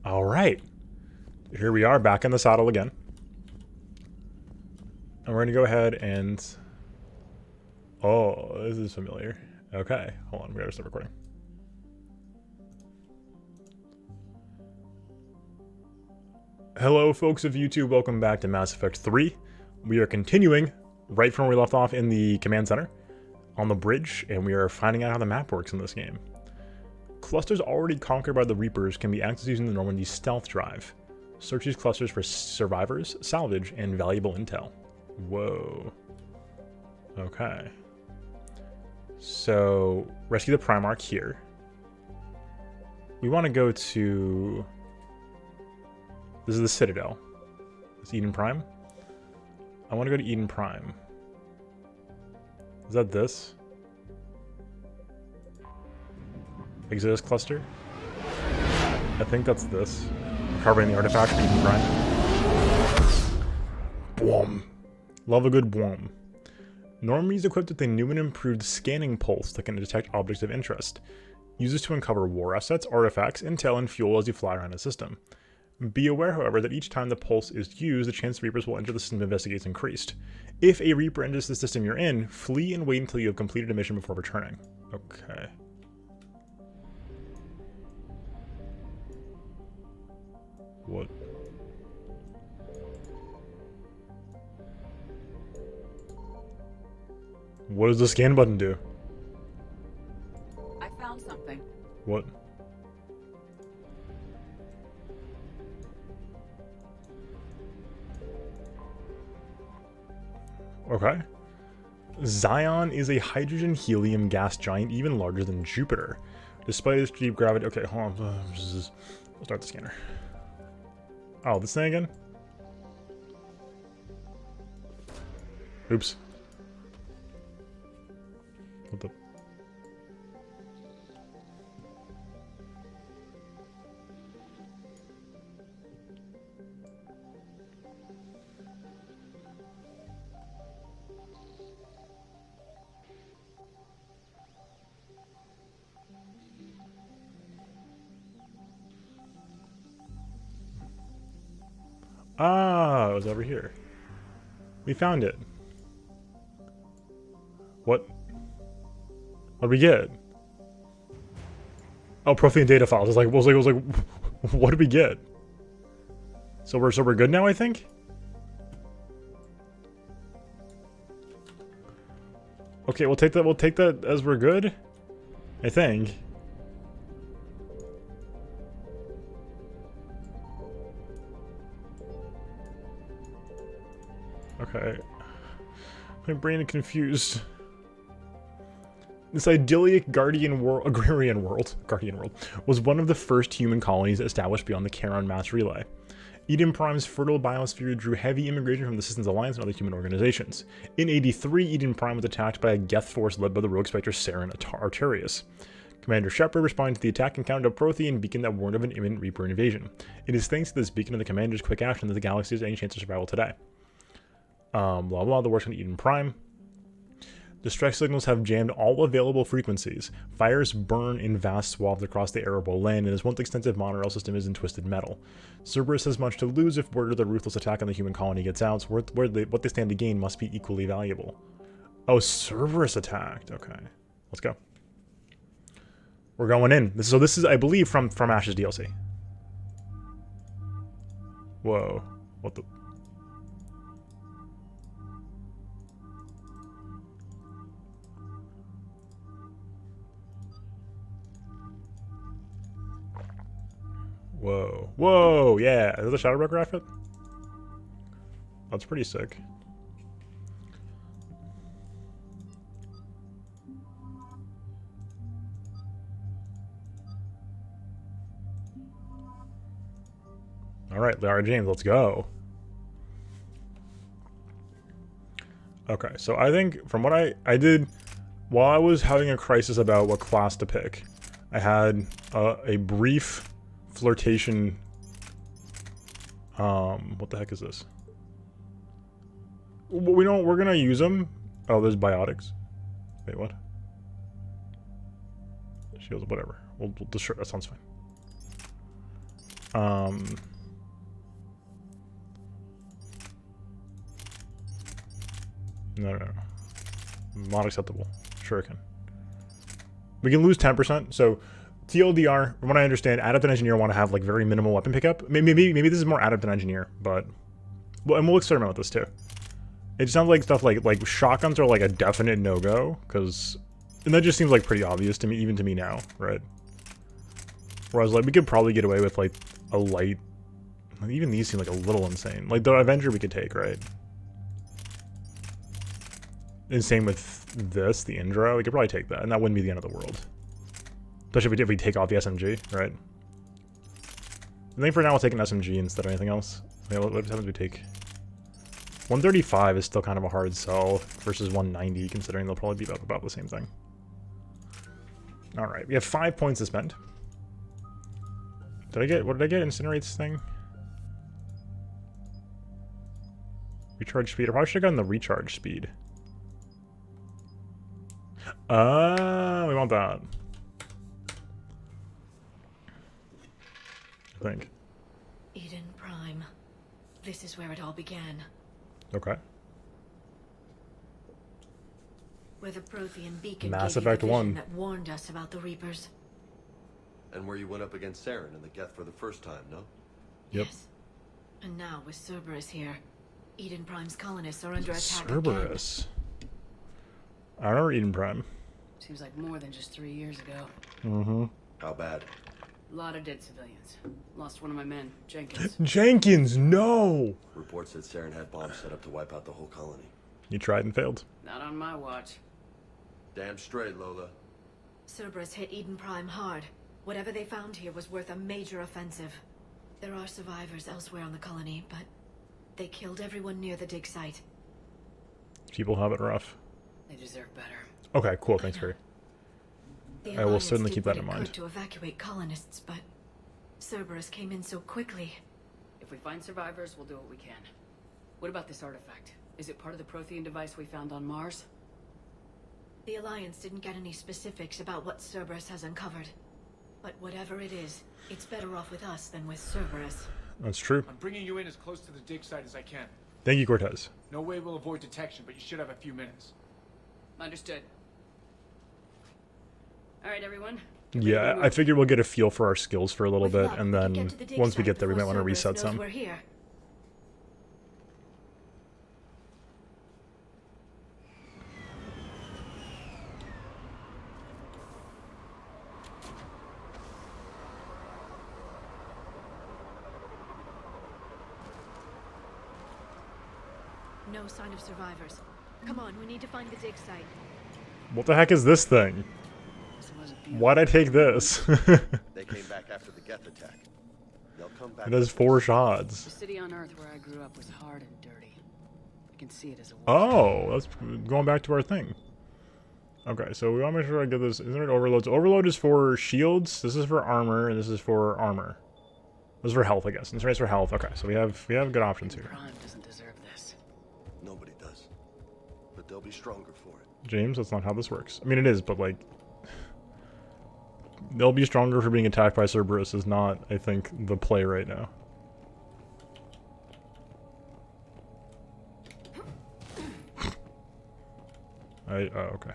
All right. Here we are back in the saddle again. And we're going to go ahead and... Oh, this is familiar. Okay, hold on. We got to start recording. Hello, folks of YouTube. Welcome back to Mass Effect 3. We are continuing right from where we left off in the command center on the bridge, and we are finding out how the map works in this game. Clusters already conquered by the Reapers can be accessed using the Normandy stealth drive. Search these clusters for survivors, salvage, and valuable intel. Whoa. Okay. So, rescue the Primarch here. We want to go to... This is the Citadel. It's Eden Prime. I want to go to Eden Prime. Is that this? Exodus cluster? I think that's this. Recovering the artifact for Eden Prime. Boom. Love a good boom. Normandy is equipped with a new and improved scanning pulse that can detect objects of interest. Use this to uncover war assets, artifacts, intel, and fuel as you fly around the system. Be aware, however, that each time the pulse is used, the chance Reapers will enter the system to investigate is increased. If a Reaper enters the system you're in, flee and wait until you have completed a mission before returning. Okay. What? What does the scan button do? I found something. What? Okay. Zion is a hydrogen-helium gas giant even larger than Jupiter. Despite its deep gravity... Okay, hold on. Let's start the scanner. Oh, this thing again? Oops. What the... Ah, it was over here. We found it. What? What'd we get? Oh, Prothean data files. I was like, what did we get? So we're good now, I think? Okay, we'll take that as we're good. I think. Okay. My brain is confused. This idyllic agrarian world was one of the first human colonies established beyond the Charon mass relay. Eden Prime's fertile biosphere drew heavy immigration from the Systems Alliance and other human organizations. In 83, Eden Prime was attacked by a Geth force led by the rogue spectre Saren Arterius. Commander Shepard responded to the attack and countered a Prothean beacon that warned of an imminent Reaper invasion. It is thanks to this beacon and the commander's quick action that the galaxy has any chance of survival today. Blah blah, the works on Eden Prime. Distress signals have jammed all available frequencies. Fires burn in vast swaths across the arable land, and this once extensive monorail system is in twisted metal. Cerberus has much to lose if word of the ruthless attack on the human colony gets out, so what they stand to gain must be equally valuable. Oh, Cerberus attacked. Okay, let's go. We're going in. This is, I believe, from Ash's DLC. Whoa, what the... Whoa. Whoa, yeah. Is that the Shadowbroker outfit? That's pretty sick. Alright, Lara James, let's go. Okay, so I think from what I did while I was having a crisis about what class to pick, I had a brief flirtation. What the heck is this? We're gonna use them. Oh, there's biotics. Wait, what? Shields, whatever. We'll destroy. That sounds fine. No. Not acceptable. Shuriken. We can lose 10%. So, TLDR, from what I understand, Adept and Engineer want to have like very minimal weapon pickup. Maybe this is more Adept and Engineer, but and we'll experiment with this too. It sounds like stuff like shotguns are like a definite no-go, and that just seems like pretty obvious to me, even to me now, right? Whereas like we could probably get away with like a light. Even these seem like a little insane. Like the Avenger we could take, right? And same with this, the Indra. We could probably take that, and that wouldn't be the end of the world. Especially if we take off the SMG, right? I think for now we'll take an SMG instead of anything else. Yeah, what happens if we take... 135 is still kind of a hard sell versus 190, considering they'll probably be about the same thing. Alright, we have 5 points to spend. What did I get? Incinerate's thing? Recharge speed. I probably should have gotten the recharge speed. We want that. I think. Eden Prime. This is where it all began. Okay. Where the Prothean beacon Mass gave you Effect the vision 1. that warned us about the Reapers. And where you went up against Saren in the Geth for the first time, no? Yep. Yes. And now with Cerberus here, Eden Prime's colonists are under attack Cerberus. I remember Eden Prime. Seems like more than just 3 years ago. Mm-hmm. How bad? A lot of dead civilians. Lost one of my men, Jenkins. Jenkins, no! Reports said Saren had bombs set up to wipe out the whole colony. You tried and failed. Not on my watch. Damn straight, Lola. Cerberus hit Eden Prime hard. Whatever they found here was worth a major offensive. There are survivors elsewhere on the colony, but they killed everyone near the dig site. People have it rough. They deserve better. Okay, cool. Thanks, Barry. The I will Alliance certainly did keep what that in it could mind. to evacuate colonists, but Cerberus came in so quickly. If we find survivors, we'll do what we can. What about this artifact? Is it part of the Prothean device we found on Mars? The Alliance didn't get any specifics about what Cerberus has uncovered. But whatever it is, it's better off with us than with Cerberus. That's true. I'm bringing you in as close to the dig site as I can. Thank you, Cortez. No way we'll avoid detection, but you should have a few minutes. Understood. All right, everyone. Yeah, I figured we'll get a feel for our skills for a little With bit, luck, and we can then get to the dig once we site get there, we might before want to Cerberus reset knows some. we're here. No sign of survivors. Come on, we need to find the dig site. What the heck is this thing? This was a beautiful. Why'd I take this? They came back after the Geth attack. They'll come back. It has 4 shots. The city on Earth where I grew up was hard and dirty. I can see it as a war. Oh, that's going back to our thing. Okay, so we want to make sure I get this. Isn't it overloads? Overload is for shields. This is for armor, and this is for armor. This is for health, I guess. This is for health. Okay, so we have good options here. Prime doesn't deserve this. Nobody does. But they'll be stronger for it. James, that's not how this works. I mean, it is, but like, they'll be stronger for being attacked by Cerberus is not, I think, the play right now. Oh, okay.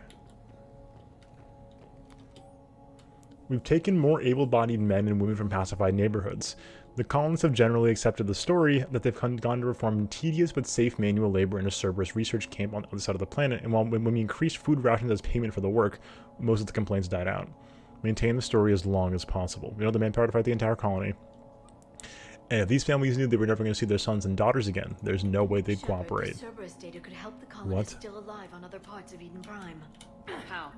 We've taken more able-bodied men and women from pacified neighborhoods. The colonists have generally accepted the story that they've gone to perform tedious but safe manual labor in a Cerberus research camp on the other side of the planet, and when we increased food rations as payment for the work, most of the complaints died out. Maintain the story as long as possible. We know the manpower to fight the entire colony. And if these families knew they were never going to see their sons and daughters again, there's no way they'd cooperate. The Cerberus data could help the colonists What? still alive on other parts of Eden Prime. How?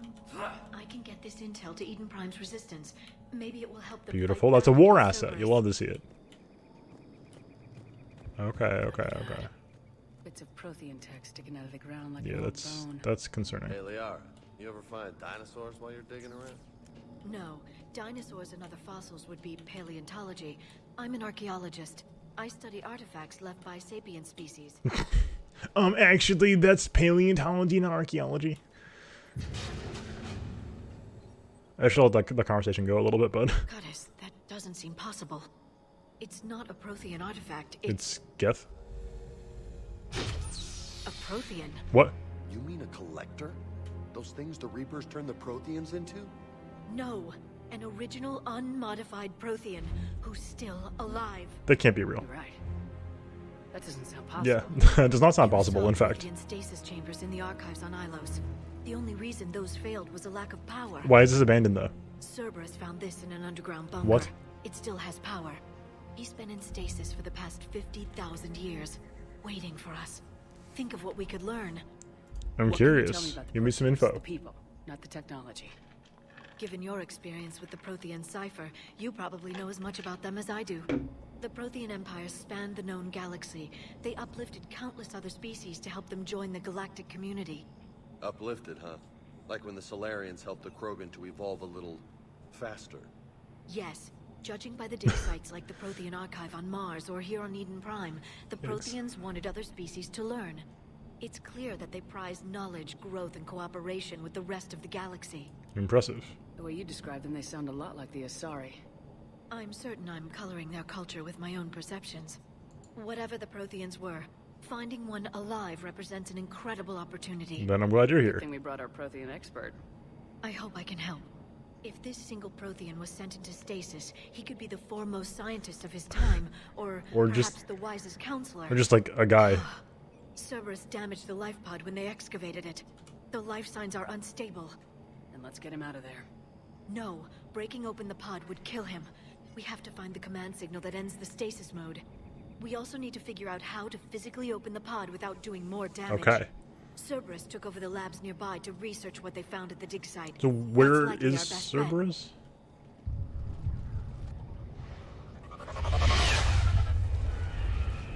I can get this intel to Eden Prime's resistance. Maybe it will help them. Beautiful. fight That's a back war against asset. Cerberus. You'll love to see it. Okay. Bits of Prothean tech sticking out of the ground like Yeah, an old that's bone. concerning. Hey, Liara, you ever find dinosaurs while you're digging around? No, dinosaurs and other fossils would be paleontology. I'm an archaeologist. I study artifacts left by sapient species. Actually, that's paleontology, not archaeology. I should let the conversation go a little bit, but Goddess, that doesn't seem possible. It's not a Prothean artifact. It's Geth. a Prothean. What? You mean a collector? Those things the Reapers turn the Protheans into? No, an original unmodified Prothean who's still alive. That can't be real. You're right. That doesn't sound possible. Yeah, it does not sound possible, in fact. Prothean stasis chambers in the archives on Ilos. The only reason those failed was a lack of power. Why is this abandoned, though? Cerberus found this in an underground bunker. What? It still has power. He's been in stasis for the past 50,000 years, waiting for us. Think of what we could learn. I'm What can you tell me curious. about the Give me some Protheans? info. The people, not the technology. Given your experience with the Prothean cipher, you probably know as much about them as I do. The Prothean Empire spanned the known galaxy. They uplifted countless other species to help them join the galactic community. Uplifted, huh? Like when the Solarians helped the Krogan to evolve a little faster. Yes. Judging by the dig sites like the Prothean Archive on Mars or here on Eden Prime, the Protheans wanted other species to learn. It's clear that they prize knowledge, growth, and cooperation with the rest of the galaxy. Impressive. The way you describe them, they sound a lot like the Asari. I'm certain I'm coloring their culture with my own perceptions. Whatever the Protheans were, finding one alive represents an incredible opportunity. Then I'm glad you're Good here. thing we brought our Prothean expert. I hope I can help. If this single Prothean was sent into stasis, he could be the foremost scientist of his time, or just- perhaps the wisest counselor. Or just like a guy. Cerberus damaged the life pod when they excavated it. The life signs are unstable. Then let's get him out of there. No, breaking open the pod would kill him. We have to find the command signal that ends the stasis mode. We also need to figure out how to physically open the pod without doing more damage. Okay. Cerberus took over the labs nearby to research what they found at the dig site. So where That's likely is our best bet. Cerberus?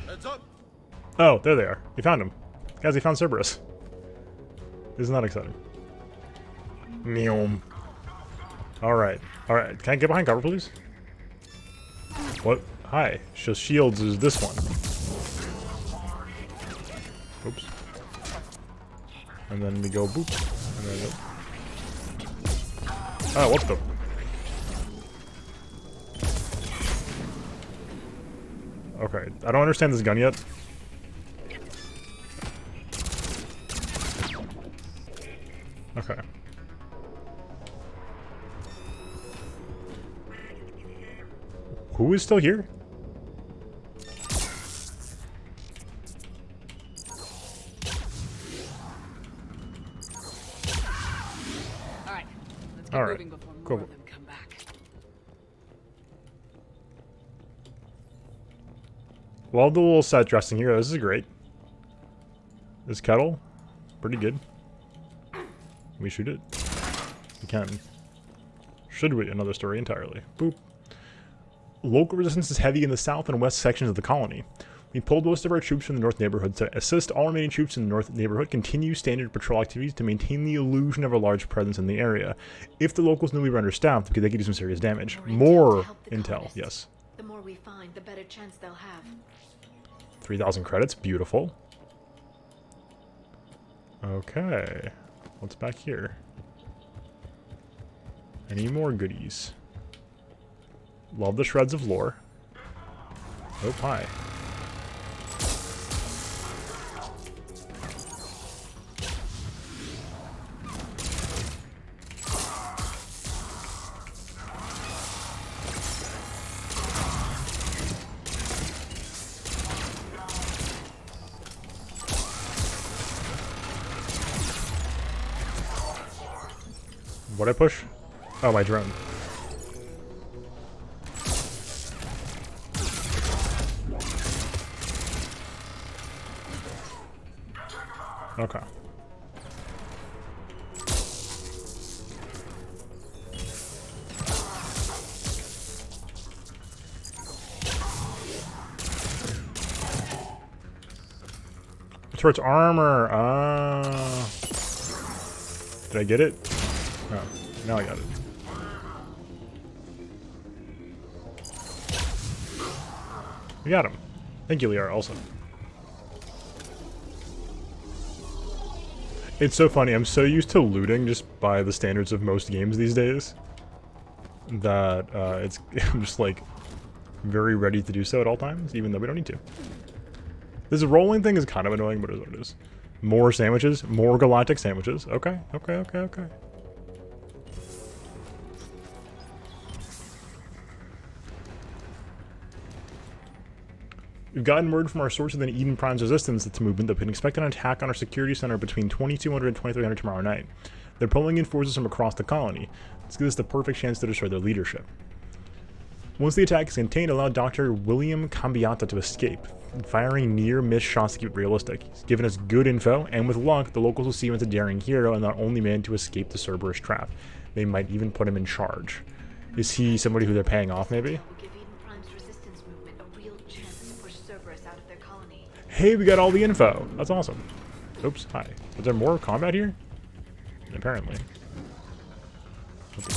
Heads up! Oh, there they are. We found him. Guys, we found Cerberus. Isn't that exciting? Meow. Alright. Alright. Can I get behind cover, please? What? Hi. So shields is this one. Oops. And then we go boop. And then oh, what the? Okay. I don't understand this gun yet. Okay. Who is still here? Alright, let's get All right, moving before more cool. of them come back. Well, the little set dressing here. This is great. This kettle, pretty good. Can we shoot it? We can. Should we? Another story entirely. Boop. Local resistance is heavy in the south and west sections of the colony. We pulled most of our troops from the north neighborhood to assist all remaining troops in the north neighborhood continue standard patrol activities to maintain the illusion of a large presence in the area. If the locals knew we were understaffed, because they could do some serious damage. More to help the intel, colonists. yes. The more we find, the better chance they'll have. 3,000 credits, beautiful. Okay, what's back here? Any more goodies? Love the shreds of lore. Oh, hi. What'd I push? Oh, my drone. Okay. Towards armor. Did I get it? Oh, now I got it. We got him. Thank you, Liara, also. It's so funny. I'm so used to looting just by the standards of most games these days that it's I'm just like, very ready to do so at all times, even though we don't need to. This rolling thing is kind of annoying, but it is what it is. More sandwiches, more galactic sandwiches. Okay, okay, okay, okay. We've gotten word from our source within Eden Prime's resistance to movement that we can expect an attack on our security center between 2200 and 2300 tomorrow night. They're pulling in forces from across the colony. This gives us the perfect chance to destroy their leadership. Once the attack is contained, allow Dr. William Cambiata to escape, firing near-miss shots to keep it realistic. He's given us good info, and with luck, the locals will see him as a daring hero and the only man to escape the Cerberus trap. They might even put him in charge. Is he somebody who they're paying off, maybe? Hey, we got all the info. That's awesome. Oops, hi. Was there more combat here? Apparently. Okay.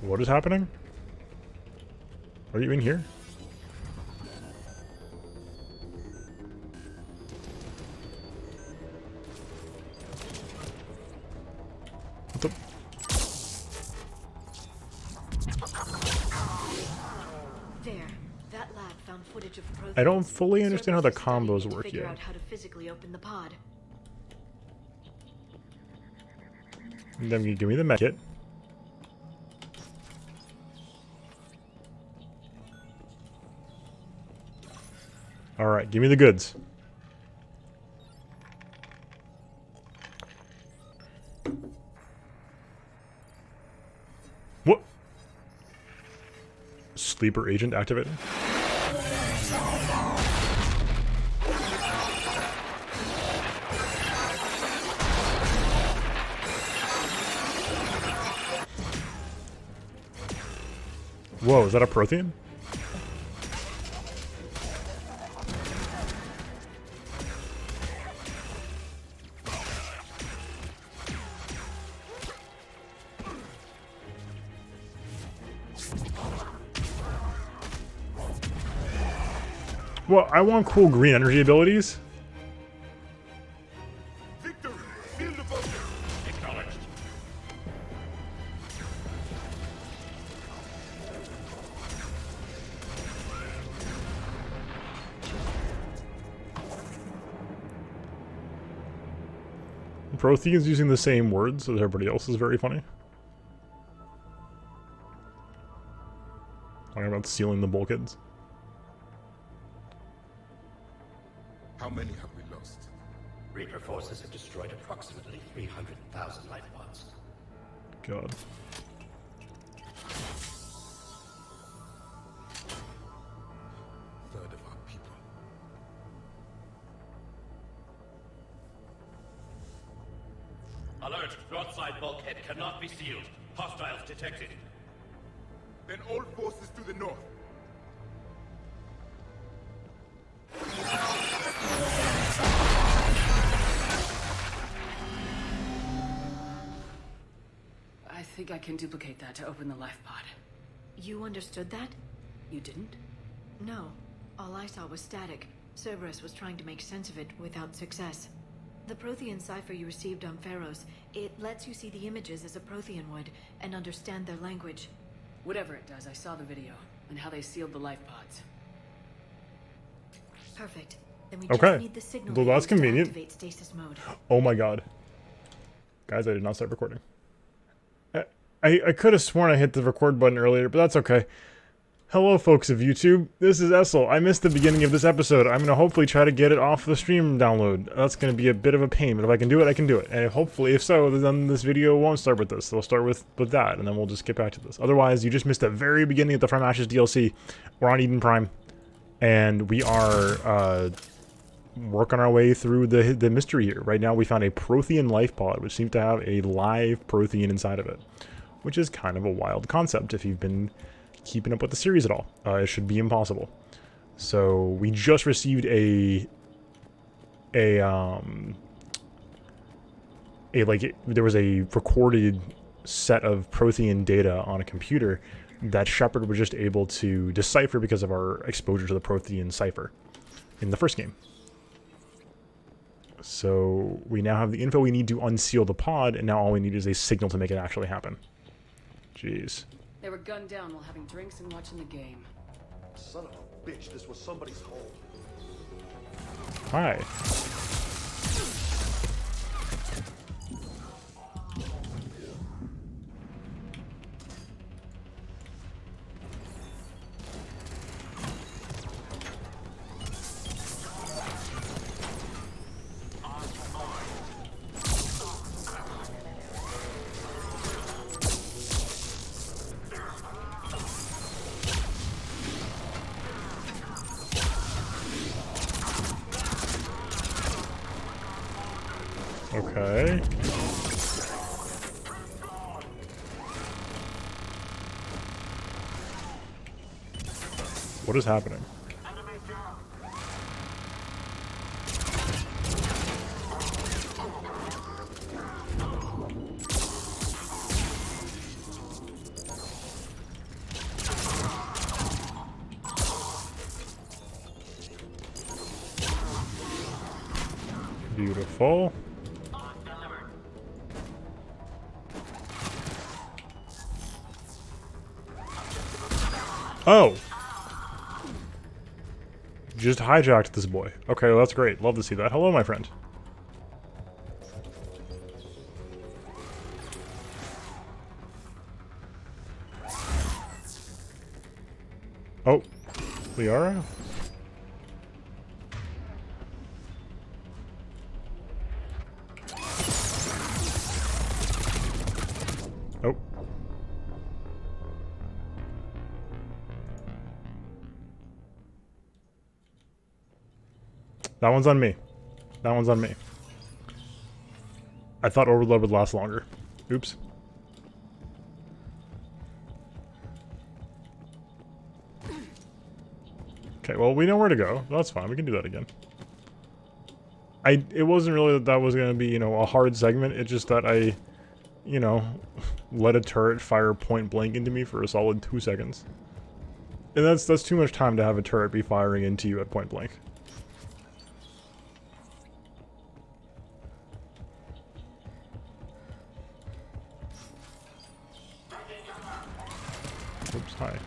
What is happening? Are you in here? What the? There, that lab found footage of Protheans. I don't fully understand how the combos work figure yet. out how to physically open the pod. Then you give me the med kit. Alright, give me the goods. What? Sleeper agent activated? Whoa, is that a Prothean? Well, I want cool green energy abilities. Victory! Field of ocean! Acknowledged. Prothean's using the same words as everybody else is very funny. Talking about sealing the bulkheads. How many have we lost? Reaper forces have destroyed approximately 300,000 life pods. God. Third of our people. Alert! Broadside bulkhead cannot be sealed. Hostiles detected. Then all forces to the north. I think I can duplicate that to open the life pod. You understood that? You didn't? No. All I saw was static. Cerberus was trying to make sense of it without success. The Prothean cipher you received on Pharaohs, it lets you see the images as a Prothean would and understand their language. Whatever it does, I saw the video and how they sealed the life pods. Perfect. Then we Okay. just need the signal Well, we that's use to convenient. activate stasis mode. Oh my god. Guys, I did not start recording. I could have sworn I hit the record button earlier, but that's okay. Hello, folks of YouTube. This is Essel. I missed the beginning of this episode. I'm going to hopefully try to get it off the stream download. That's going to be a bit of a pain, but if I can do it, I can do it. And hopefully, if so, then this video won't start with this. It'll start with that, and then we'll just get back to this. Otherwise, you just missed the very beginning of the From Ashes DLC. We're on Eden Prime, and we are working our way through the mystery here. Right now, we found a Prothean life pod, which seems to have a live Prothean inside of it, which is kind of a wild concept if you've been keeping up with the series at all. It should be impossible. So we just received there was a recorded set of Prothean data on a computer that Shepard was just able to decipher because of our exposure to the Prothean cipher in the first game. So we now have the info we need to unseal the pod, and now all we need is a signal to make it actually happen. Jeez. They were gunned down while having drinks and watching the game. Son of a bitch, this was somebody's home. Hi. Okay. What is happening? Beautiful. Oh! Just hijacked this boy. Okay, well, that's great. Love to see that. Hello, my friend. Oh. Liara? Oh. That one's on me. That one's on me. I thought overload would last longer. Oops. Okay, well, we know where to go. That's fine. We can do that again. It wasn't really that was going to be, you know, a hard segment. It's just that I, you know, let a turret fire point blank into me for a solid 2 seconds. And that's too much time to have a turret be firing into you at point blank. Oops, hi.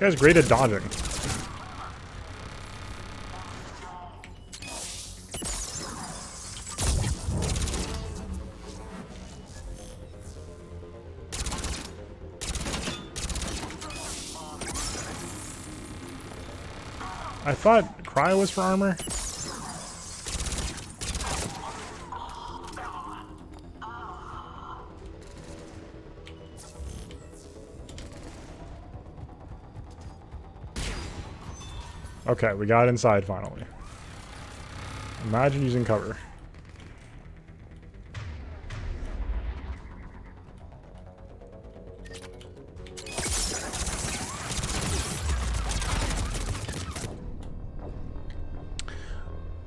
This guy's great at dodging. I thought cryo was for armor. Okay, we got inside finally. Imagine using cover.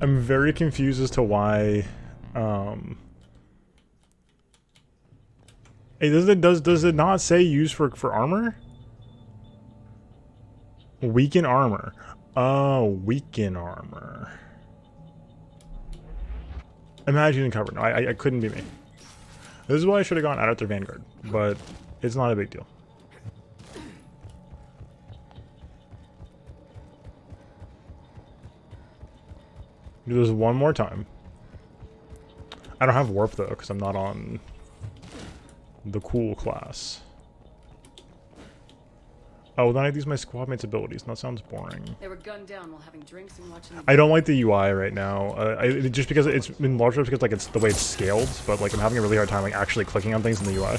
I'm very confused as to why. Hey, does it not say use for armor? Weaken armor. Oh, weaken armor. Imagine using cover. No, I couldn't be me. This is why I should have gone out after Vanguard, but it's not a big deal. Do this one more time. I don't have warp though, because I'm not on the cool class. Oh, then I use my squadmate's abilities, and that sounds boring. They were gunned down while having drinks and watching the I don't like the UI right now. Just because it's been largely because like it's the way it's scaled, but like I'm having a really hard time like actually clicking on things in the UI.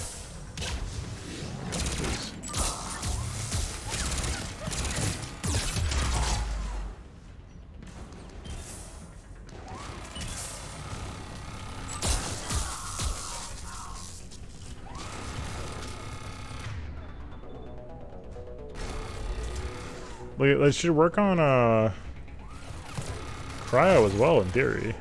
Let's should work on cryo as well in theory.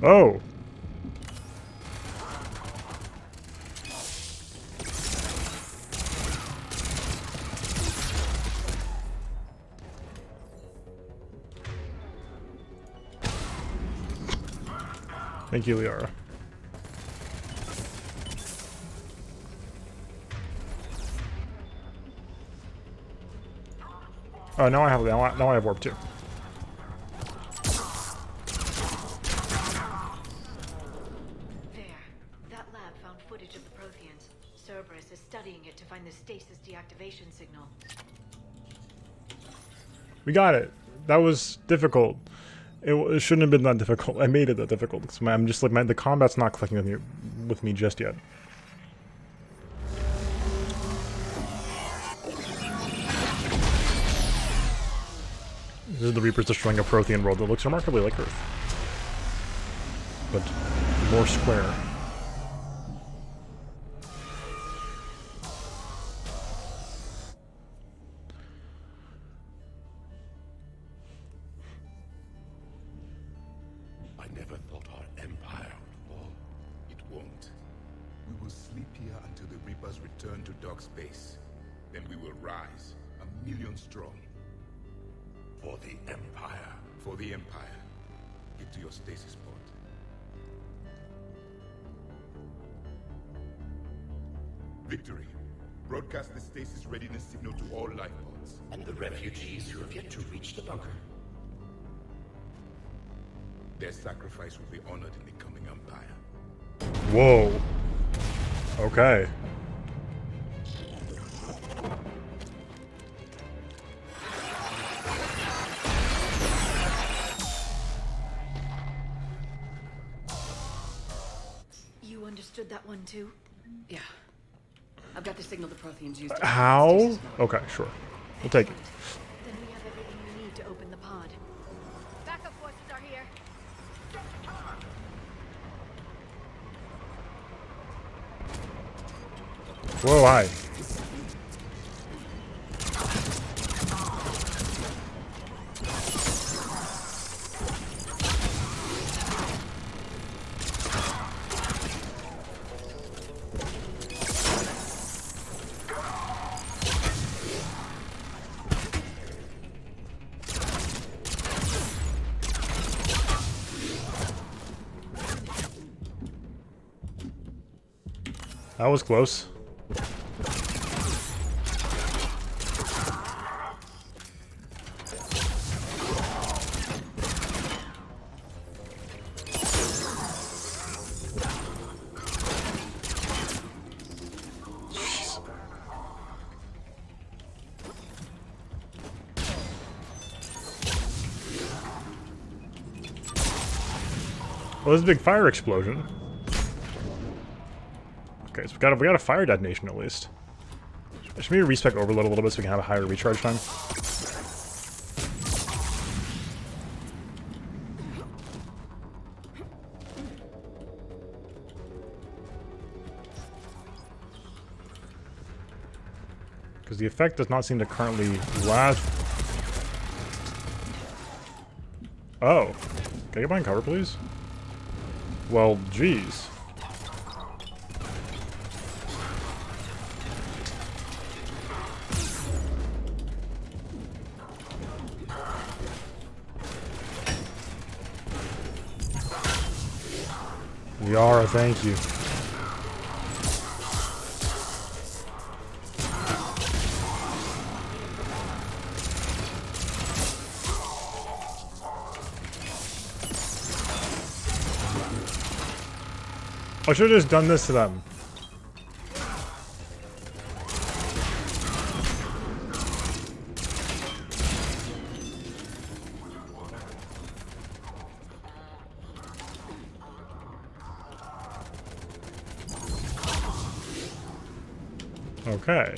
Oh. Thank you, Liara. Oh, now I have warp too. The stasis deactivation signal. We got it. That was difficult. It shouldn't have been that difficult. I made it that difficult because I'm just like the combat's not clicking with me just yet. This is the Reapers destroying a Prothean world that looks remarkably like Earth, but more square. Victory. Broadcast the stasis readiness signal to all life pods. And the refugees who have yet to reach the bunker. Their sacrifice will be honored in the coming empire. Whoa. Okay. You understood that one too? Yeah. I've got the signal the Protheans used. How? Okay, sure. We'll take it. Then we have everything we need to open the pod. Backup forces are here. Whoa, hi. That was close. Well, there's a big fire explosion. Okay, so we got a fire detonation at least. Should maybe respec overload a little bit so we can have a higher recharge time. Because the effect does not seem to currently last. Oh. Can I get behind cover, please? Well, geez. Yara, thank you. I should have just done this to them. Okay.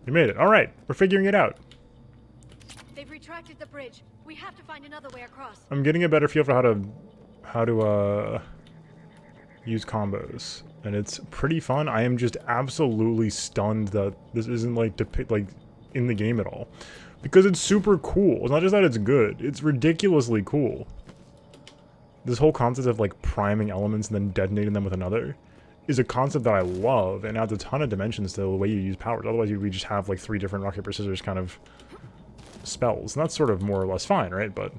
You made it. All right, we're figuring it out. They've retracted the bridge. We have to find another way across. I'm getting a better feel for how to use combos, and it's pretty fun. I am just absolutely stunned that this isn't like in the game at all, because it's super cool. It's not just that it's good; it's ridiculously cool. This whole concept of like priming elements and then detonating them with another is a concept that I love, and adds a ton of dimensions to the way you use powers. Otherwise, we just have like 3 different rock paper scissors kind of spells, and that's sort of more or less fine, right? But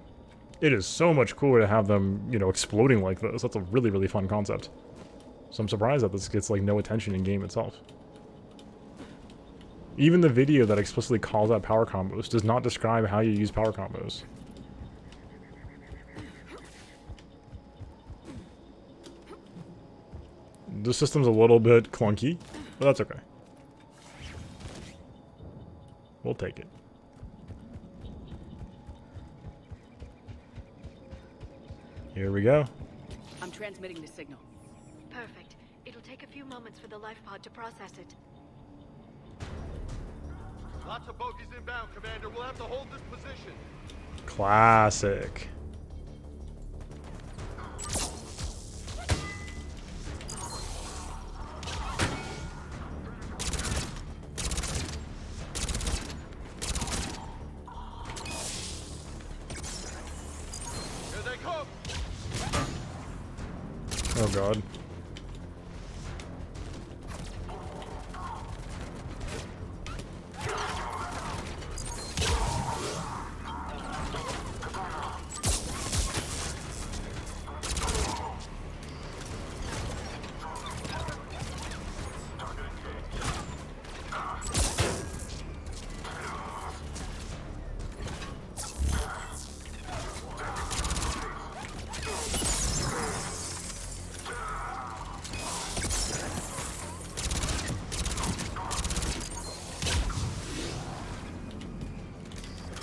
it is so much cooler to have them, you know, exploding like this. That's a really, really fun concept. So I'm surprised that this gets like no attention in game itself. Even the video that explicitly calls out power combos does not describe how you use power combos. The system's a little bit clunky, but that's okay. We'll take it. Here we go. I'm transmitting the signal. Perfect. It'll take a few moments for the life pod to process it. Lots of bogies inbound, Commander. We'll have to hold this position. Classic. Here they come. Oh god.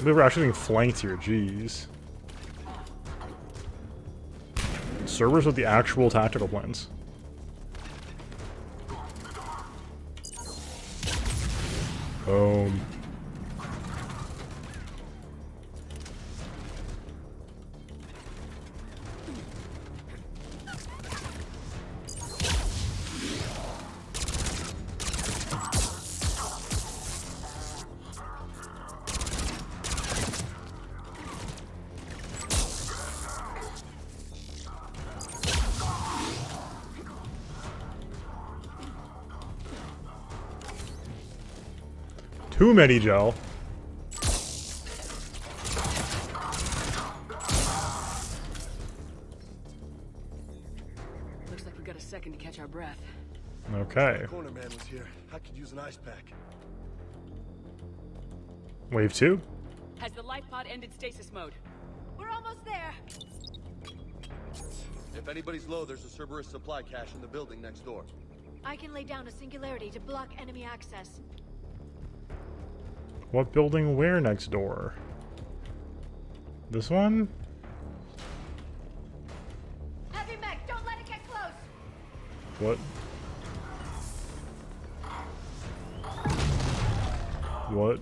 We were actually being flanked here, jeez. Servers with the actual tactical plans. Boom. Too many gel. Looks like we got a second to catch our breath. Okay. Corner man was here. I could use an ice pack. Wave 2? Has the life pod ended stasis mode? We're almost there. If anybody's low, there's a Cerberus supply cache in the building next door. I can lay down a singularity to block enemy access. What building where next door? This one? Heavy mech, don't let it get close. What? What?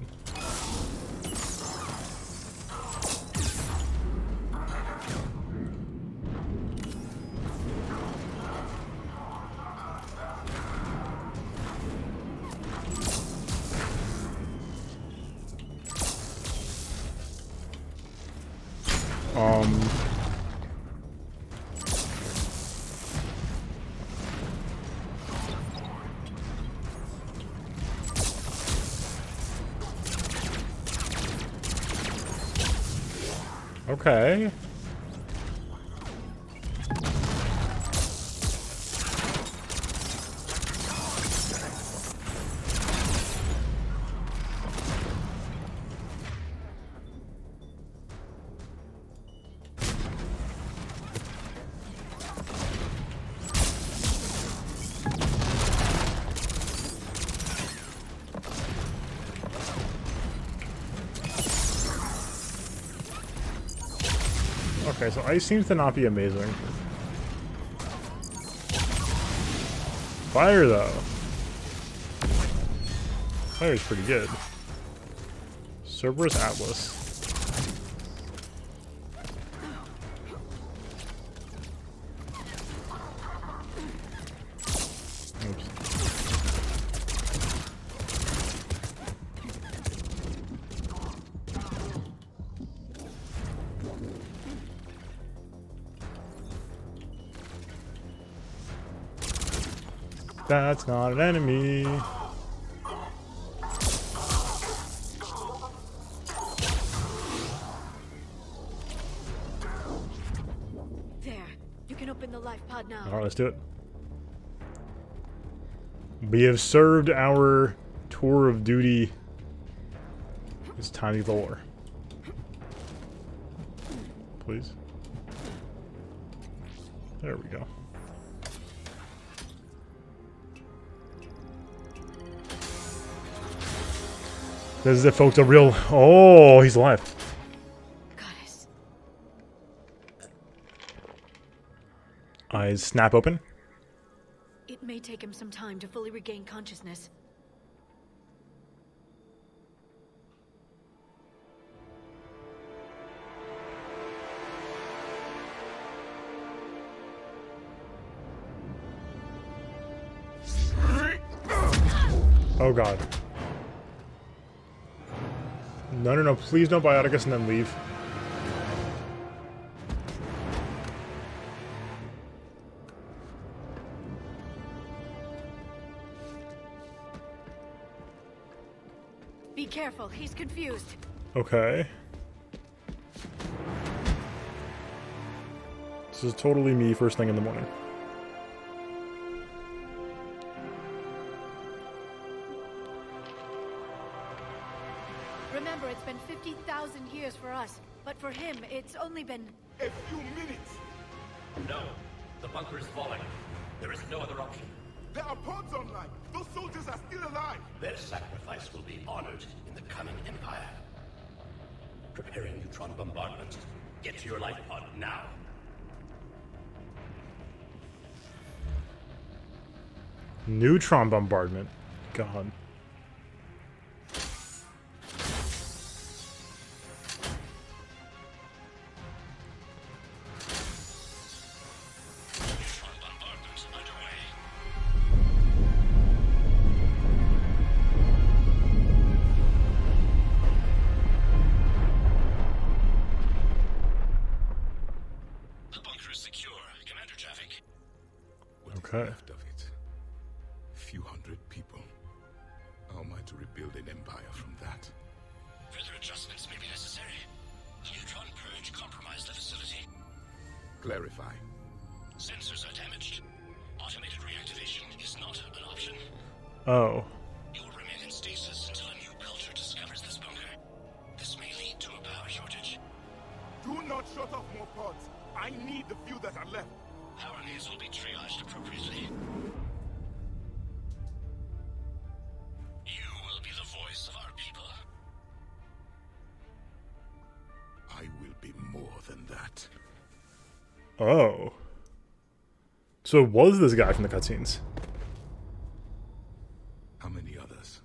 Okay. Okay, so ice seems to not be amazing. Fire, though. Fire's pretty good. Cerberus Atlas. Oops. That's not an enemy. There. You can open the life pod now. Alright, let's do it. We have served our tour of duty. It's time to get the lore. Please. There we go. This is it, folks. A real. Oh, he's alive. Goddess. Eyes snap open. It may take him some time to fully regain consciousness. Oh god. No, no, no. Please don't biotic us and then leave. Be careful, he's confused. Okay. This is totally me first thing in the morning. Remember, it's been 50,000 years for us, but for him, it's only been... A few minutes. No. The bunker is falling. There is no other option. There are pods online. Those soldiers are still alive. Their sacrifice will be honored in the coming empire. Preparing neutron bombardment. Get to your life pod now. Neutron bombardment. God. Neutron bombardment underway. The bunker is secure. Commander traffic. What is Okay. left of it? A few hundred people. How am I to rebuild an empire from that? Further adjustments may be necessary. The neutron purge compromised the facility. Clarify. Sensors are damaged. Automated reactivation is not an option. Oh. You will remain in stasis until a new culture discovers this bunker. This may lead to a power shortage. Do not shut off more pods. I need the few that are left. Power needs will be triaged appropriately. You will be the voice of our people. I will be more than that. Oh. So it was this guy from the cutscenes. How many others?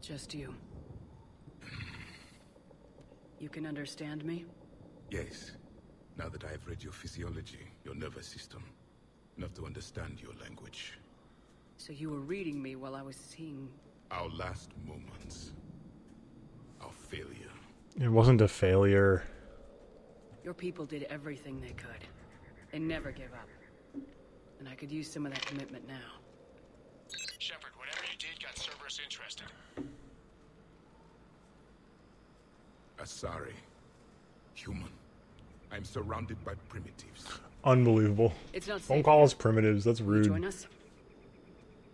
Just you. You can understand me? Yes. Now that I have read your physiology, your nervous system, enough to understand your language. So you were reading me while I was seeing... Our last moments. Our failure. It wasn't a failure. Your people did everything they could. They never gave up. And I could use some of that commitment now. Shepard, whatever you did got Cerberus interested. Asari. Human. I'm surrounded by primitives. Unbelievable. It's not safe. Don't call us primitives. That's Will you join rude. us?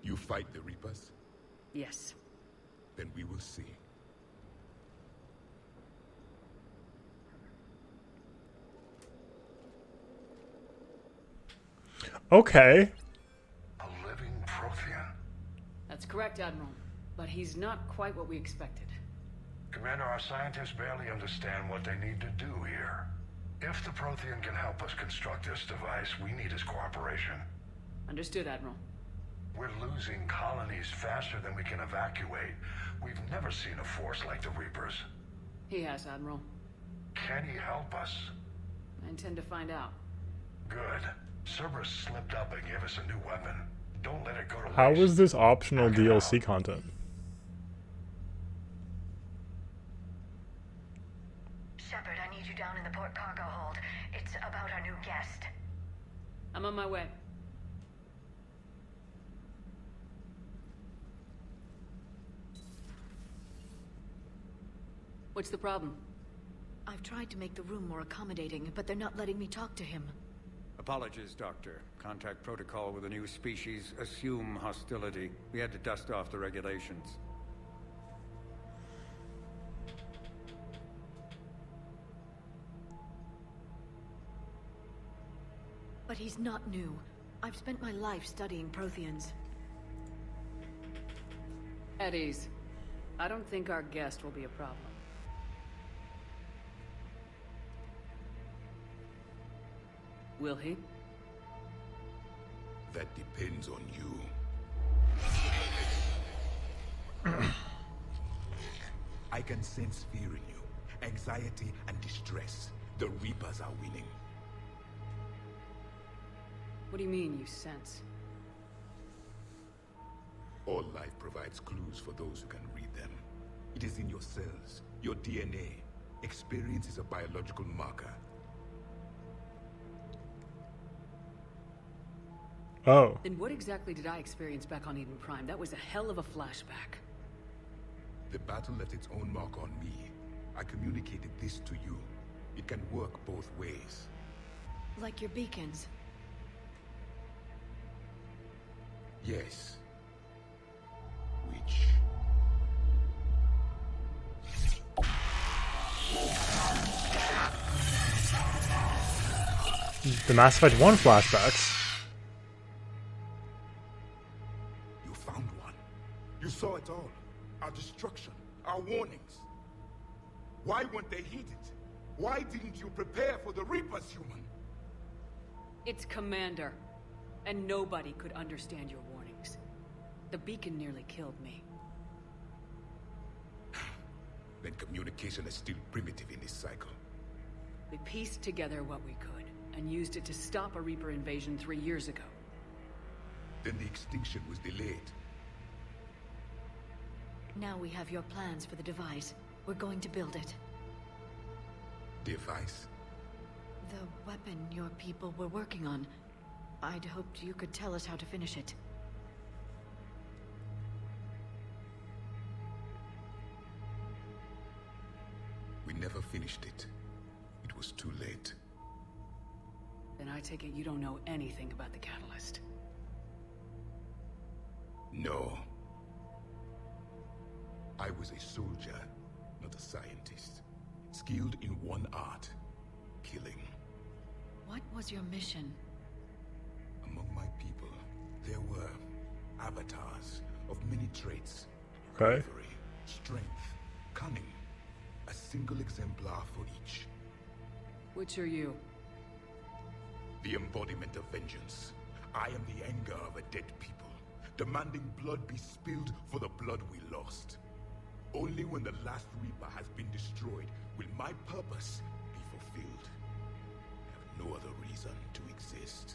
You fight the Reapers? Yes. Then we will see. Okay. A living Prothean? That's correct, Admiral. But he's not quite what we expected. Commander, our scientists barely understand what they need to do here. If the Prothean can help us construct this device, we need his cooperation. Understood, Admiral. We're losing colonies faster than we can evacuate. We've never seen a force like the Reapers. He has, Admiral. Can he help us? I intend to find out. Good. Cerberus slipped up and gave us a new weapon. Don't let it go to waste. How is this optional Knock it DLC out. content? Shepard, I need you down in the port cargo hold. It's about our new guest. I'm on my way. What's the problem? I've tried to make the room more accommodating, but they're not letting me talk to him. Apologies, Doctor. Contact protocol with a new species. Assume hostility. We had to dust off the regulations. But he's not new. I've spent my life studying Protheans. At ease. I don't think our guest will be a problem. Will he? That depends on you. I can sense fear in you, anxiety and distress. The Reapers are winning. What do you mean, you sense? All life provides clues for those who can read them. It is in your cells, your DNA. Experience is a biological marker. Oh. Then what exactly did I experience back on Eden Prime? That was a hell of a flashback. The battle left its own mark on me. I communicated this to you. It can work both ways. Like your beacons. Yes. Which... The Mass Effect 1 flashbacks. You found one. You saw it all. Our destruction, our warnings. Why weren't they heeded? Why didn't you prepare for the Reapers, human? It's Commander. And nobody could understand your warnings. The beacon nearly killed me. Then communication is still primitive in this cycle. We pieced together what we could, and used it to stop a Reaper invasion 3 years ago. Then the extinction was delayed. Now we have your plans for the device. We're going to build it. Device? The weapon your people were working on. I'd hoped you could tell us how to finish it. We never finished it. It was too late. Then I take it you don't know anything about the catalyst. No. I was a soldier, not a scientist. Skilled in one art, killing. What was your mission? Among my people, there were avatars of many traits. Okay. Bravery, strength, cunning. A single exemplar for each. Which are you? The embodiment of vengeance. I am the anger of a dead people, demanding blood be spilled for the blood we lost. Only when the last Reaper has been destroyed will my purpose be fulfilled. I have no other reason to exist.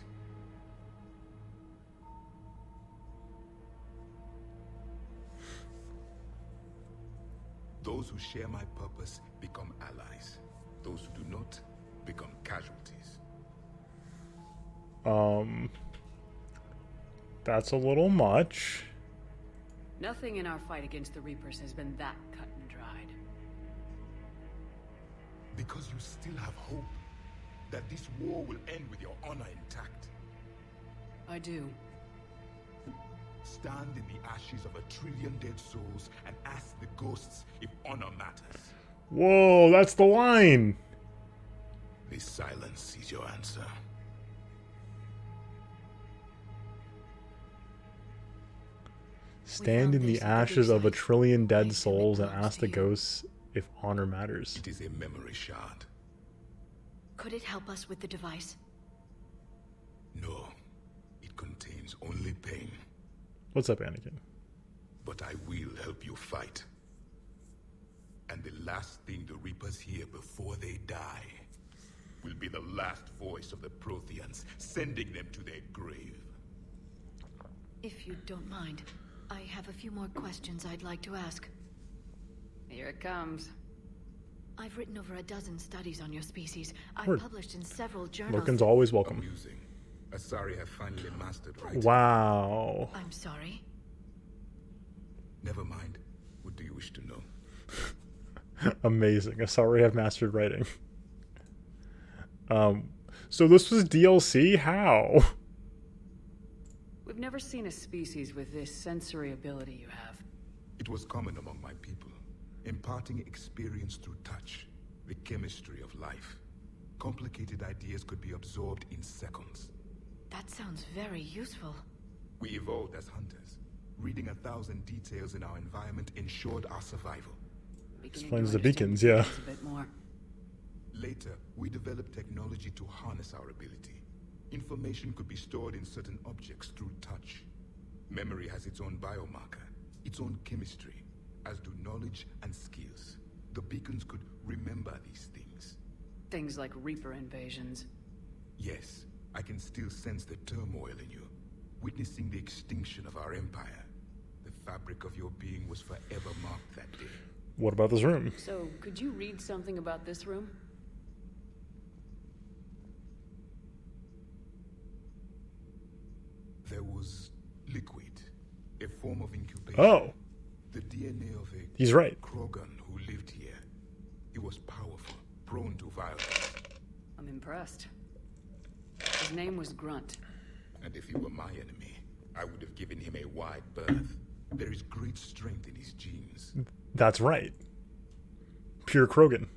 Those who share my purpose become allies. Those who do not become casualties. That's a little much. Nothing in our fight against the Reapers has been that cut and dried. Because you still have hope that this war will end with your honor intact. I do. Stand in the ashes of 1 trillion dead souls and ask the ghosts if honor matters. Whoa, that's the line. This silence is your answer. Stand in the ashes of 1 trillion dead souls and ask the ghosts if honor matters. It is a memory shard. Could it help us with the device? No. It contains only pain. What's up, Anakin? But I will help you fight. And the last thing the Reapers hear before they die will be the last voice of the Protheans, sending them to their grave. If you don't mind, I have a few more questions I'd like to ask. Here it comes. I've written over a dozen studies on your species. Word. I've published in several journals. Lurkin's always welcome. Amusing. Asari have finally mastered writing. Wow. I'm sorry. Never mind. What do you wish to know? Amazing. Asari have mastered writing. So this was DLC? How? We've never seen a species with this sensory ability you have. It was common among my people, imparting experience through touch, the chemistry of life. Complicated ideas could be absorbed in seconds. That sounds very useful. We evolved as hunters. Reading 1,000 details in our environment ensured our survival. Explains the beacons, yeah. A bit more. Later, we developed technology to harness our ability. Information could be stored in certain objects through touch. Memory has its own biomarker, its own chemistry, as do knowledge and skills. The beacons could remember these things. Things like Reaper invasions. Yes, I can still sense the turmoil in you, witnessing the extinction of our empire. The fabric of your being was forever marked that day. What about this room? So, could you read something about this room? There was liquid, a form of incubation. Oh. The DNA of a He's right. Krogan who lived here. It was powerful, prone to violence. I'm impressed. His name was Grunt. And if he were my enemy, I would have given him a wide berth. There is great strength in his genes. That's right. Pure Krogan.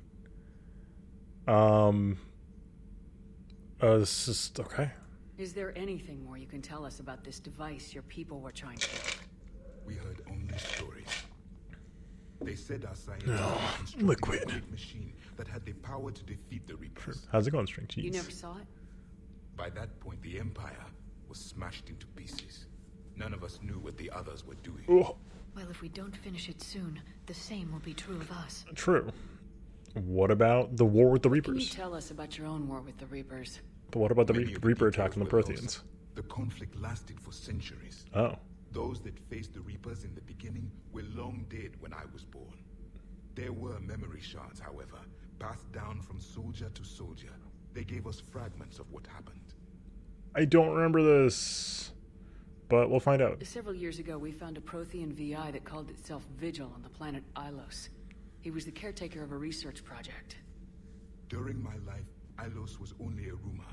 This is okay. Is there anything more you can tell us about this device your people were trying to build? We heard only stories. They said our scientists constructed liquid. a great machine that had the power to defeat the Reapers. How's it going, String Cheese? You never saw it? By that point, the Empire was smashed into pieces. None of us knew what the others were doing. Oh, Well, if we don't finish it soon, the same will be true of us. true. What about the war with the Can you Reapers? tell us about your own war with the Reapers? But what about the Many of the Reaper details attack on the were Protheans? lost. The conflict lasted for centuries. Oh. Those that faced the Reapers in the beginning were long dead when I was born. There were memory shards, however, passed down from soldier to soldier. They gave us fragments of what happened. I don't remember this, but we'll find out. Several years ago, we found a Prothean VI that called itself Vigil on the planet Ilos. He was the caretaker of a research project. During my life, Ilos was only a rumor.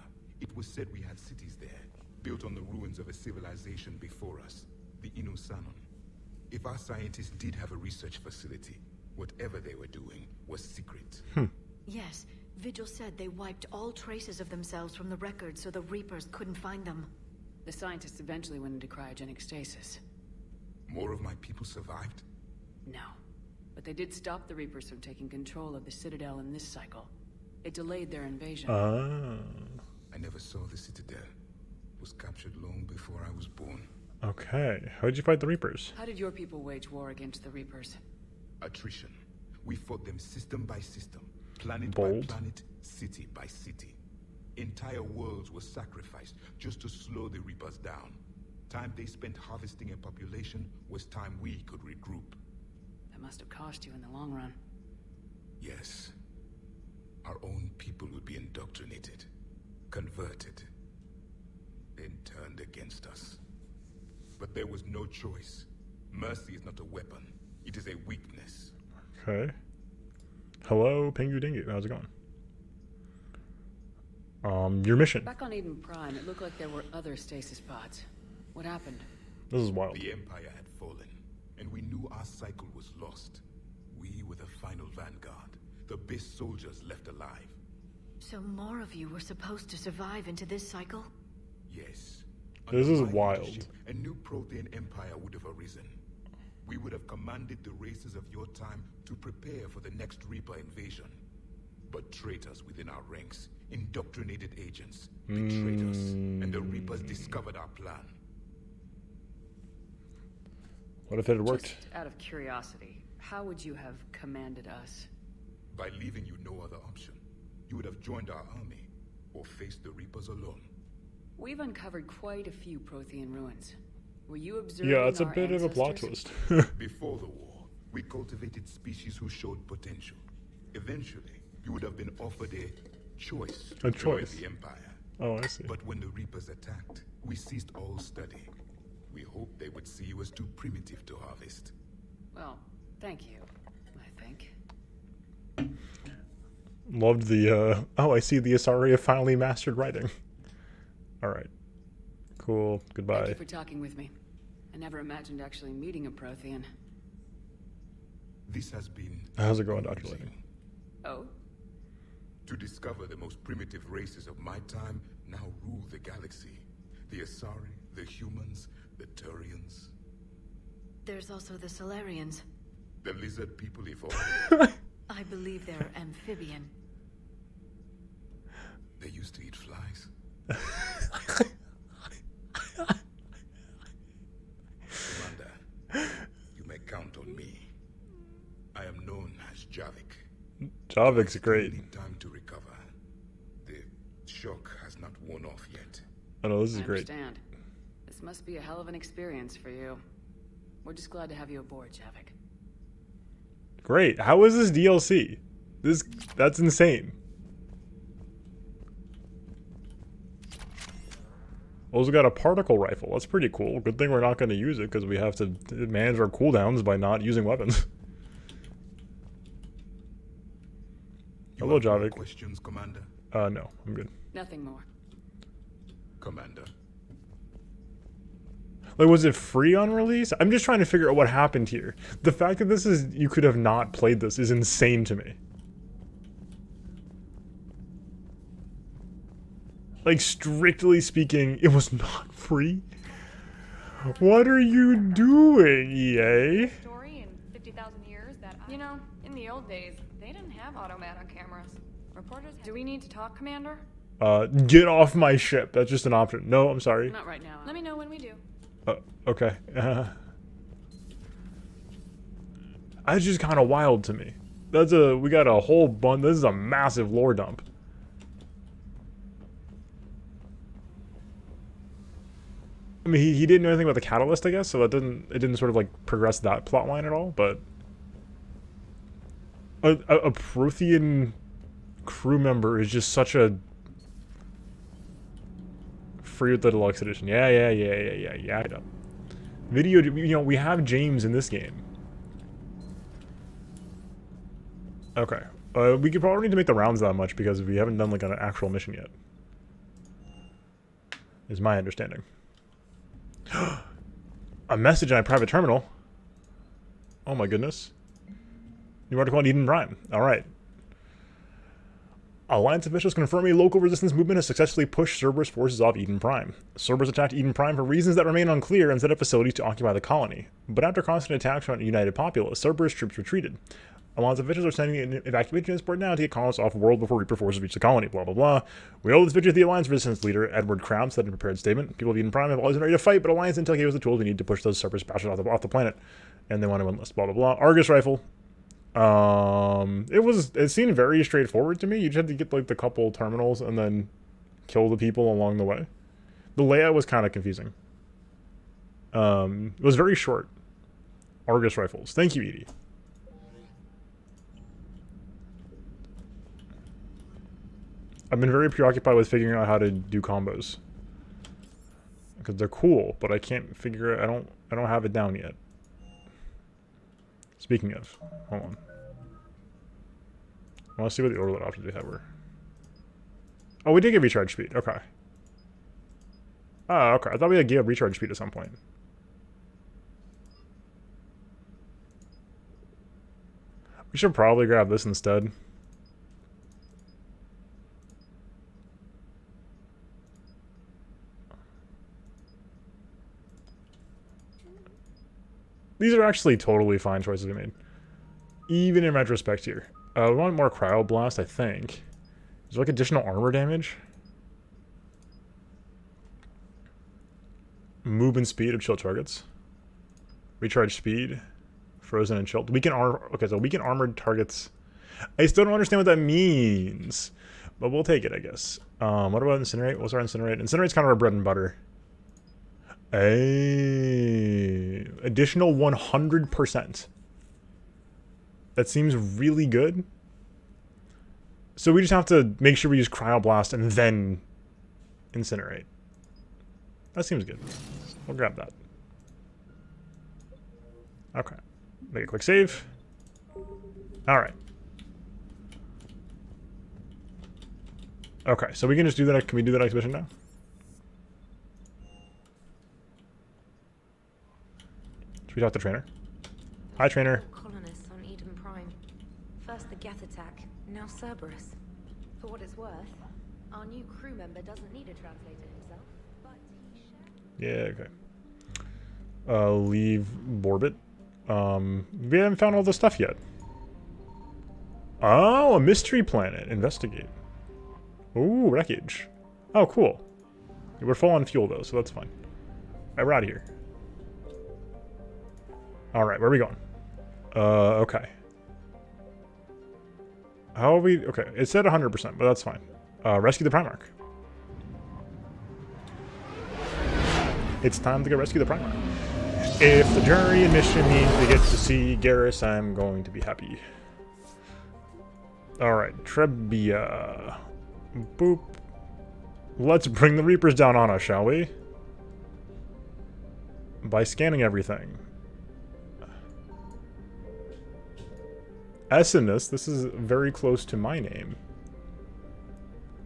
It was said we had cities there, built on the ruins of a civilization before us, the Inusanon. If our scientists did have a research facility, whatever they were doing was secret. Yes, Vigil said they wiped all traces of themselves from the records so the Reapers couldn't find them. The scientists eventually went into cryogenic stasis. More of my people survived? No. But they did stop the Reapers from taking control of the Citadel in this cycle. It delayed their invasion. I never saw the Citadel. It was captured long before I was born. Okay. How'd you fight the Reapers? How did your people wage war against the Reapers? Attrition. We fought them system by system, planet Bold. by planet, city by city. Entire worlds were sacrificed just to slow the Reapers down. Time they spent harvesting a population was time we could regroup. That must have cost you in the long run. Yes. Our own people would be indoctrinated, converted, then turned against us. But there was no choice. Mercy is not a weapon. It is a weakness. Okay. Hello, Pingu Dingu. How's it going? Your mission. Back on Eden Prime, it looked like there were other stasis pods. What happened? This is wild. The Empire had fallen, and we knew our cycle was lost. We were the final vanguard, the best soldiers left alive. So more of you were supposed to survive into this cycle? Yes. This Under is my wild. leadership, a new Prothean empire would have arisen. We would have commanded the races of your time to prepare for the next Reaper invasion. but traitors within our ranks, indoctrinated agents, betrayed us, and the Reapers discovered our plan. What if it had worked? Just out of curiosity, how would you have commanded us? By leaving you no other option. You would have joined our army, or faced the Reapers alone. We've uncovered quite a few Prothean ruins. Were you observing Yeah, it's a our bit of a plot ancestors? twist. Before the war, we cultivated species who showed potential. Eventually, you would have been offered a choice to join the Empire. Oh, I see. But when the Reapers attacked, we ceased all study. We hoped they would see you as too primitive to harvest. Well, thank you, I think. Loved the, oh, I see the Asari have finally mastered writing. Alright. Cool. Goodbye. Thank you for talking with me. I never imagined actually meeting a Prothean. This has been... How's it going, Dr. Lady? Oh? To discover the most primitive races of my time now rule the galaxy. The Asari, the humans, the Turians. There's also the Solarians. The lizard people evolved. I believe they're amphibian. They used to eat flies. Commander, you may count on me. I am known as Javik. Javik's great. Need time to recover. The shock has not worn off yet. Oh no, this is I great. Understand. This must be a hell of an experience for you. We're just glad to have you aboard, Javik. Great. How is this DLC? That's insane. Also got a particle rifle. That's pretty cool. Good thing we're not going to use it because we have to manage our cooldowns by not using weapons. Hello, Javik. Questions, Commander? No, I'm good. Nothing more. Commander. Like, was it free on release? I'm just trying to figure out what happened here. The fact that this is, you could have not played this is insane to me. Like, strictly speaking, it was not free? What are you doing, EA? Story in 50,000 years that you know, in the old days, they didn't have automat on cameras. Reporters. Do we need to talk, Commander? Get off my ship. That's just an option. No, I'm sorry. Not right now. Let me know when we do. Okay. That's just kind of wild to me. We got a whole bunch. This is a massive lore dump. I mean, he didn't know anything about the catalyst, I guess, so it didn't sort of like progress that plot line at all. But a Prothean crew member is just such a free with the deluxe edition. Yeah. Video, you know, we have James in this game. Okay. We could probably need to make the rounds that much because we haven't done like an actual mission yet. Is my understanding. A message in a private terminal. Oh my goodness. New article on Eden Prime. Alright. Alliance officials confirm a local resistance movement has successfully pushed Cerberus forces off Eden Prime. Cerberus attacked Eden Prime for reasons that remain unclear and set up facilities to occupy the colony. But after constant attacks from a united populace, Cerberus troops retreated. Alliance officials are sending an evacuation transport now to get colonists off world before Reaper forces reach the colony, blah blah blah. We owe this victory to the Alliance resistance leader, Edward Crown, said in a prepared statement. People of Eden Prime have always been ready to fight, but Alliance intel gave us the tools we need to push those Cerberus bastards off the planet. And they want to enlist, blah blah blah. Argus rifle. It seemed very straightforward to me. You just had to get like the couple terminals and then kill the people along the way. The layout was kind of confusing. It was very short. Argus rifles. Thank you, Edie. I've been very preoccupied with figuring out how to do combos. Because they're cool, but I can't figure it. I don't have it down yet. Speaking of, hold on. I want to see what the overload options we have were. Oh, we did get recharge speed. Okay. Oh, okay. I thought we had gave recharge speed at some point. We should probably grab this instead. These are actually totally fine choices we made. Even in retrospect here. We want more cryoblast, I think. Is there like additional armor damage? Move and speed of chill targets. Recharge speed. Frozen and chilled. Weaken armor. Okay, so weaken armored targets. I still don't understand what that means. But we'll take it, I guess. What about incinerate? What's our incinerate? Incinerate's kind of our bread and butter. Additional 100%. That seems really good. So we just have to make sure we use cryoblast and then incinerate. That seems good. We'll grab that. Okay. Make a quick save. Alright. Okay, so we can just do that. Can we do that exhibition now? Should we talk to the trainer? Hi, trainer. Colonists on Eden Prime. First the Geth attack, now Cerberus. For what it's worth, our new crew member doesn't need a translator himself, but he shared... Yeah, okay. Leave Borbit. We haven't found all the stuff yet. Oh, a mystery planet. Investigate. Ooh, wreckage. Oh, cool. We're full on fuel, though, so that's fine. Alright, we're out of here. Alright, where are we going? Okay. How are we... Okay, it said 100%, but that's fine. Rescue the Primarch. It's time to go rescue the Primarch. If the journey and mission means we get to see Garrus, I'm going to be happy. Alright, Trebia. Boop. Let's bring the Reapers down on us, shall we? By scanning everything. Essinus, this is very close to my name.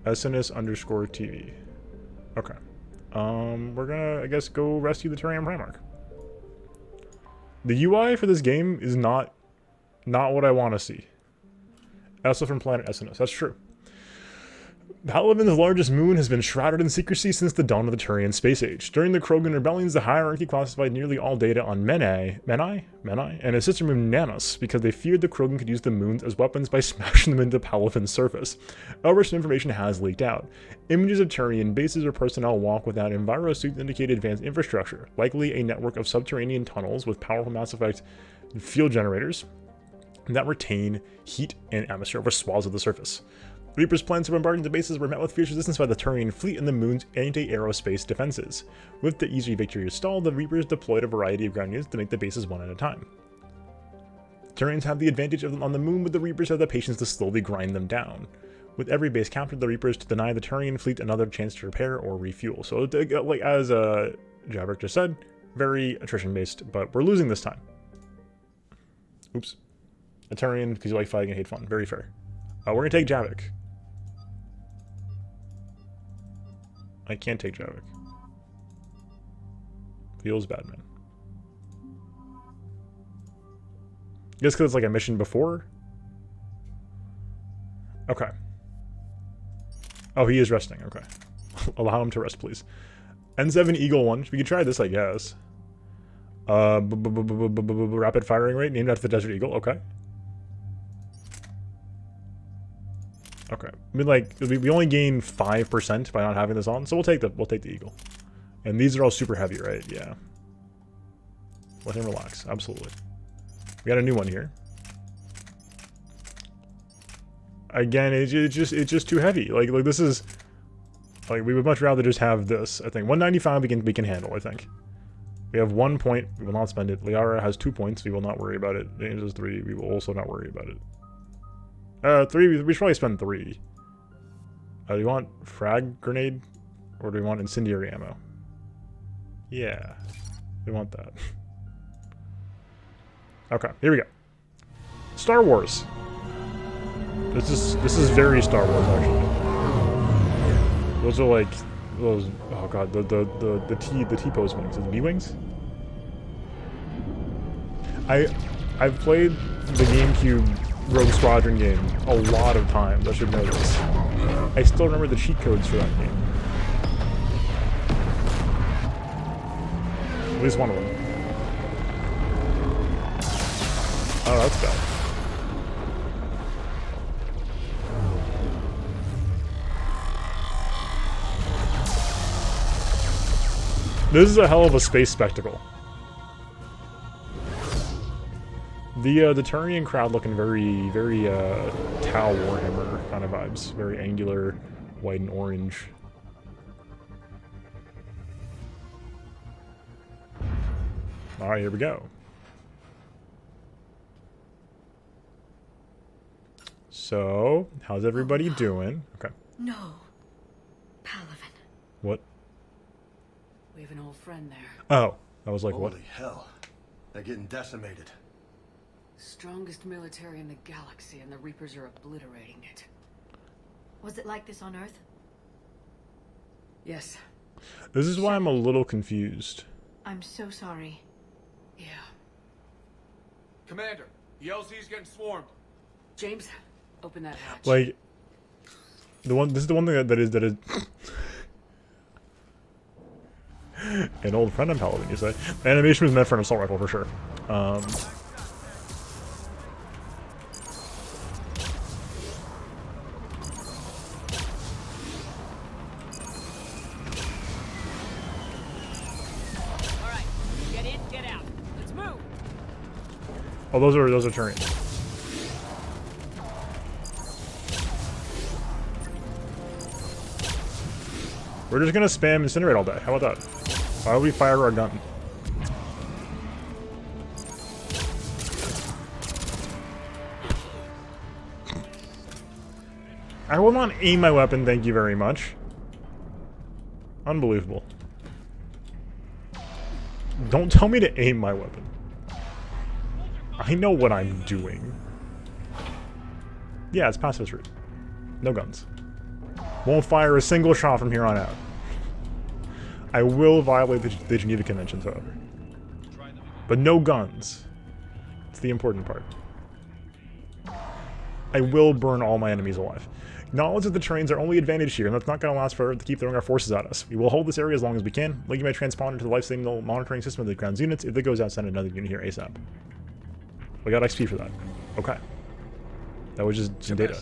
Essinus_TV. Okay. We're gonna, I guess, go rescue the Turian Primarch. The UI for this game is not what I want to see. Also from planet Essinus, that's true. Palaven's largest moon has been shrouded in secrecy since the dawn of the Turian space age. During the Krogan rebellions, the hierarchy classified nearly all data on Menae, and his sister moon Nanos, because they feared the Krogan could use the moons as weapons by smashing them into Palaven's surface. However, some information has leaked out. Images of Turian bases or personnel walk without envirosuits indicate advanced infrastructure, likely a network of subterranean tunnels with powerful Mass Effect field generators that retain heat and atmosphere over swaths of the surface. Reapers' plans to bombard the bases were met with fierce resistance by the Turian fleet and the moon's anti-aerospace defenses. With the easy victory stalled, the Reapers deployed a variety of ground units to make the bases one at a time. Turians have the advantage on the moon, but the Reapers have the patience to slowly grind them down. With every base captured, the Reapers to deny the Turian fleet another chance to repair or refuel. So, like as Javrik just said, very attrition-based, but we're losing this time. Oops. A Turian, because you like fighting and hate fun. Very fair. We're going to take Javik. I can't take Javik. Feels bad, man. Guess because it's like a mission before? Okay. Oh, he is resting. Okay. Allow him to rest, please. N7 Eagle 1. We could try this, I guess. Rapid firing rate named after the Desert Eagle. Okay. Okay. I mean, like, we only gain 5% by not having this on, so we'll take the Eagle. And these are all super heavy, right? Yeah. Let him relax. Absolutely. We got a new one here. Again, it's just too heavy. Like this is like we would much rather just have this. I think 195 we can handle. I think we have 1 point. We will not spend it. Liara has 2 points. We will not worry about it. James has 3. We will also not worry about it. 3, we should probably spend 3. Do you want frag grenade? Or do we want incendiary ammo? Yeah. We want that. Okay, here we go. Star Wars. This is very Star Wars, actually. Those are like those, oh god, the T-pose wings. Is it B-wings? I've played the GameCube Rogue Squadron game a lot of times, I should know this. I still remember the cheat codes for that game. At least one of them. Oh, that's bad. This is a hell of a space spectacle. The Turian crowd looking very, very Tau Warhammer kind of vibes. Very angular, white and orange. Alright, here we go. So, how's everybody doing? Okay. No. Palaven. What? We have an old friend there. Oh, I was like, Holy what? hell. They're getting decimated. Strongest military in the galaxy, and the Reapers are obliterating it. Was it like this on Earth? Yes. This is why I'm a little confused. I'm so sorry. Yeah. Commander, the LZ's getting swarmed. James, open that hatch. Like, this is the one thing that is an old friend of Palaven, you say. The animation was meant for an assault rifle for sure. Alright, get in, get out. Let's move. Oh, those are Turians. We're just gonna spam incinerate all day. How about that? Why would we fire our gun? I will not aim my weapon, thank you very much. Unbelievable. Don't tell me to aim my weapon. I know what I'm doing. Yeah, it's pacifist route. No guns. Won't fire a single shot from here on out. I will violate the Geneva Conventions, however. But no guns. It's the important part. I will burn all my enemies alive. Knowledge of the terrains are only advantage here, and that's not going to last forever to keep throwing our forces at us. We will hold this area as long as we can, linking my transponder to the life signal monitoring system of the ground's units. If it goes out, send another unit here ASAP. We got XP for that. Okay. That was just some data.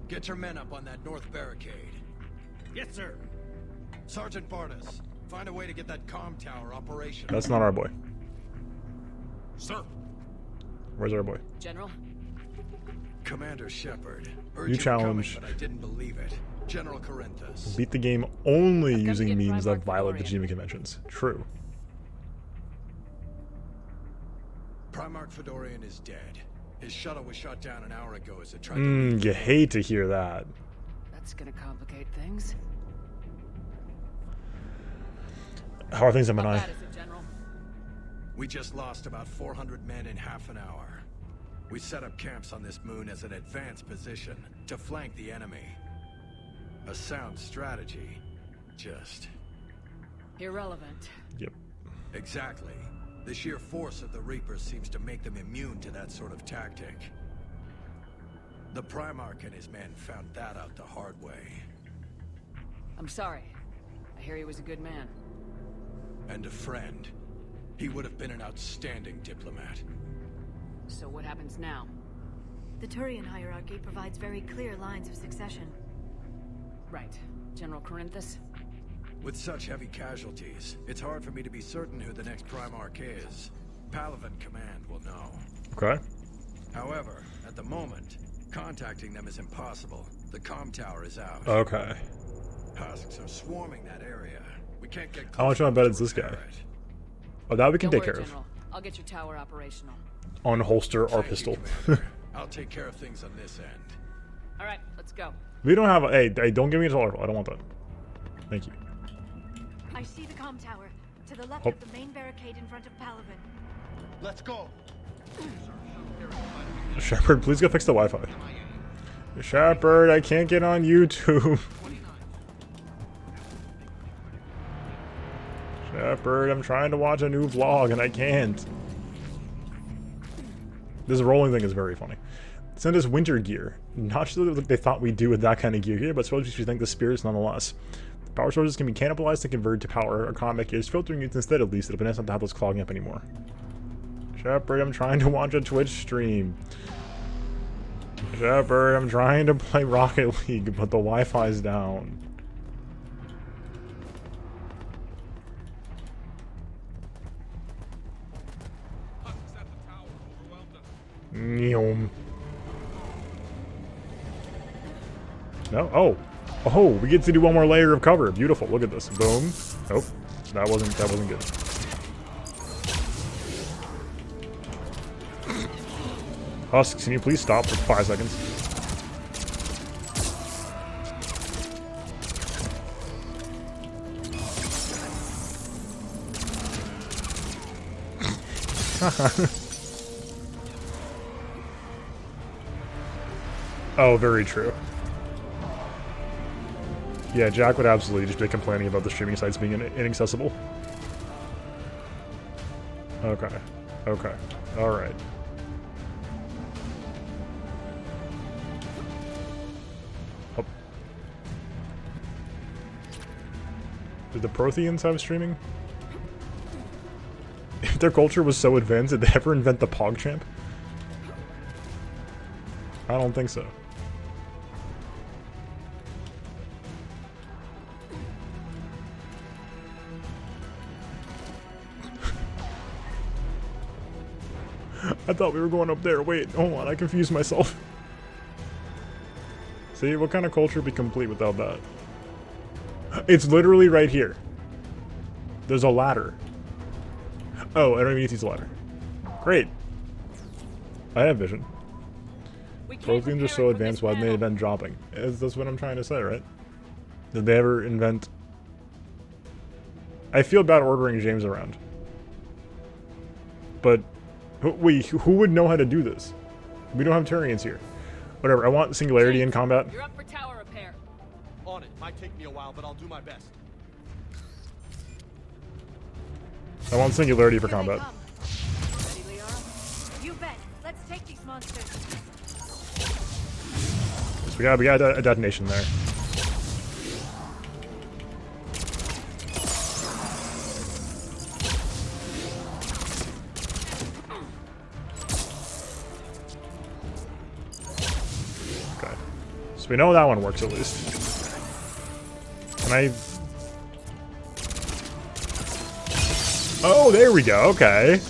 Get your men up on that north barricade. Yes, sir. Sergeant Barnes, find a way to get that comm tower operational. That's not our boy. Sir. Where's our boy? General? Commander Shepard. New challenge. Coming, but I didn't believe it. General Corinthus. Beat the game only using means that violate the Geneva Conventions. True. Primarch Fedorian is dead. His shuttle was shot down an hour ago as it tried to... You hate to hear that. That's gonna complicate things. How are things in Menae? We just lost about 400 men in half an hour. We set up camps on this moon as an advanced position to flank the enemy. A sound strategy. Just... irrelevant. Yep. Exactly. The sheer force of the Reapers seems to make them immune to that sort of tactic. The Primarch and his men found that out the hard way. I'm sorry. I hear he was a good man. And a friend. He would have been an outstanding diplomat. So what happens now? The Turian hierarchy provides very clear lines of succession. Right. General Corinthus? With such heavy casualties, it's hard for me to be certain who the next Primarch is. Palaven Command will know. Okay. However, at the moment, contacting them is impossible. The comm tower is out. Okay. Husks are swarming that area. We can't get close. How much I bet it's this guy? Oh, that we can take care of. General. I'll get your tower operational. Unholster our pistol. I'll take care of things on this end. All right, let's go. We don't have a... Hey, don't give me a assault rifle. I don't want that. Thank you. I see the comm tower. To the left Oh. of the main barricade in front of Palaven. Let's go. Shepard, please go fix the Wi-Fi. Shepard, I can't get on YouTube. Shepard, I'm trying to watch a new vlog and I can't. This rolling thing is very funny. Send us winter gear. Not just what they thought we'd do with that kind of gear here, but suppose you should thank the spirits nonetheless. The power sources can be cannibalized and converted to power. Our combat gear is filtering it instead, at least. It'll be nice not to have those clogging up anymore. Shepard, I'm trying to watch a Twitch stream. Shepard, I'm trying to play Rocket League, but the Wi-Fi's down. Neom. No? Oh. Oh, we get to do one more layer of cover. Beautiful. Look at this. Boom. Nope. That wasn't good. Husks, can you please stop for 5 seconds? Oh, very true. Yeah, Jack would absolutely just be complaining about the streaming sites being inaccessible. Okay. Okay. Alright. Oh. Did the Protheans have streaming? If their culture was so advanced, did they ever invent the PogChamp? I don't think so. I thought we were going up there. Wait, hold on, I confused myself. See, what kind of culture would be complete without that? It's literally right here. There's a ladder. Oh, I don't even need to use a ladder. Great. I have vision. Protheans are so advanced, why didn't they invent dropping? That's what I'm trying to say, right? Did they ever invent... I feel bad ordering James around. But... Wait, who would know how to do this? We don't have Turians here. Whatever, I want singularity in combat. You're up for tower repair. On it. Might take me a while, but I'll do my best. I want singularity for combat. Ready, Liara? You bet. Let's take these monsters. So we got a detonation there. Okay. So we know that one works at least. Can I... Oh, there we go. Okay.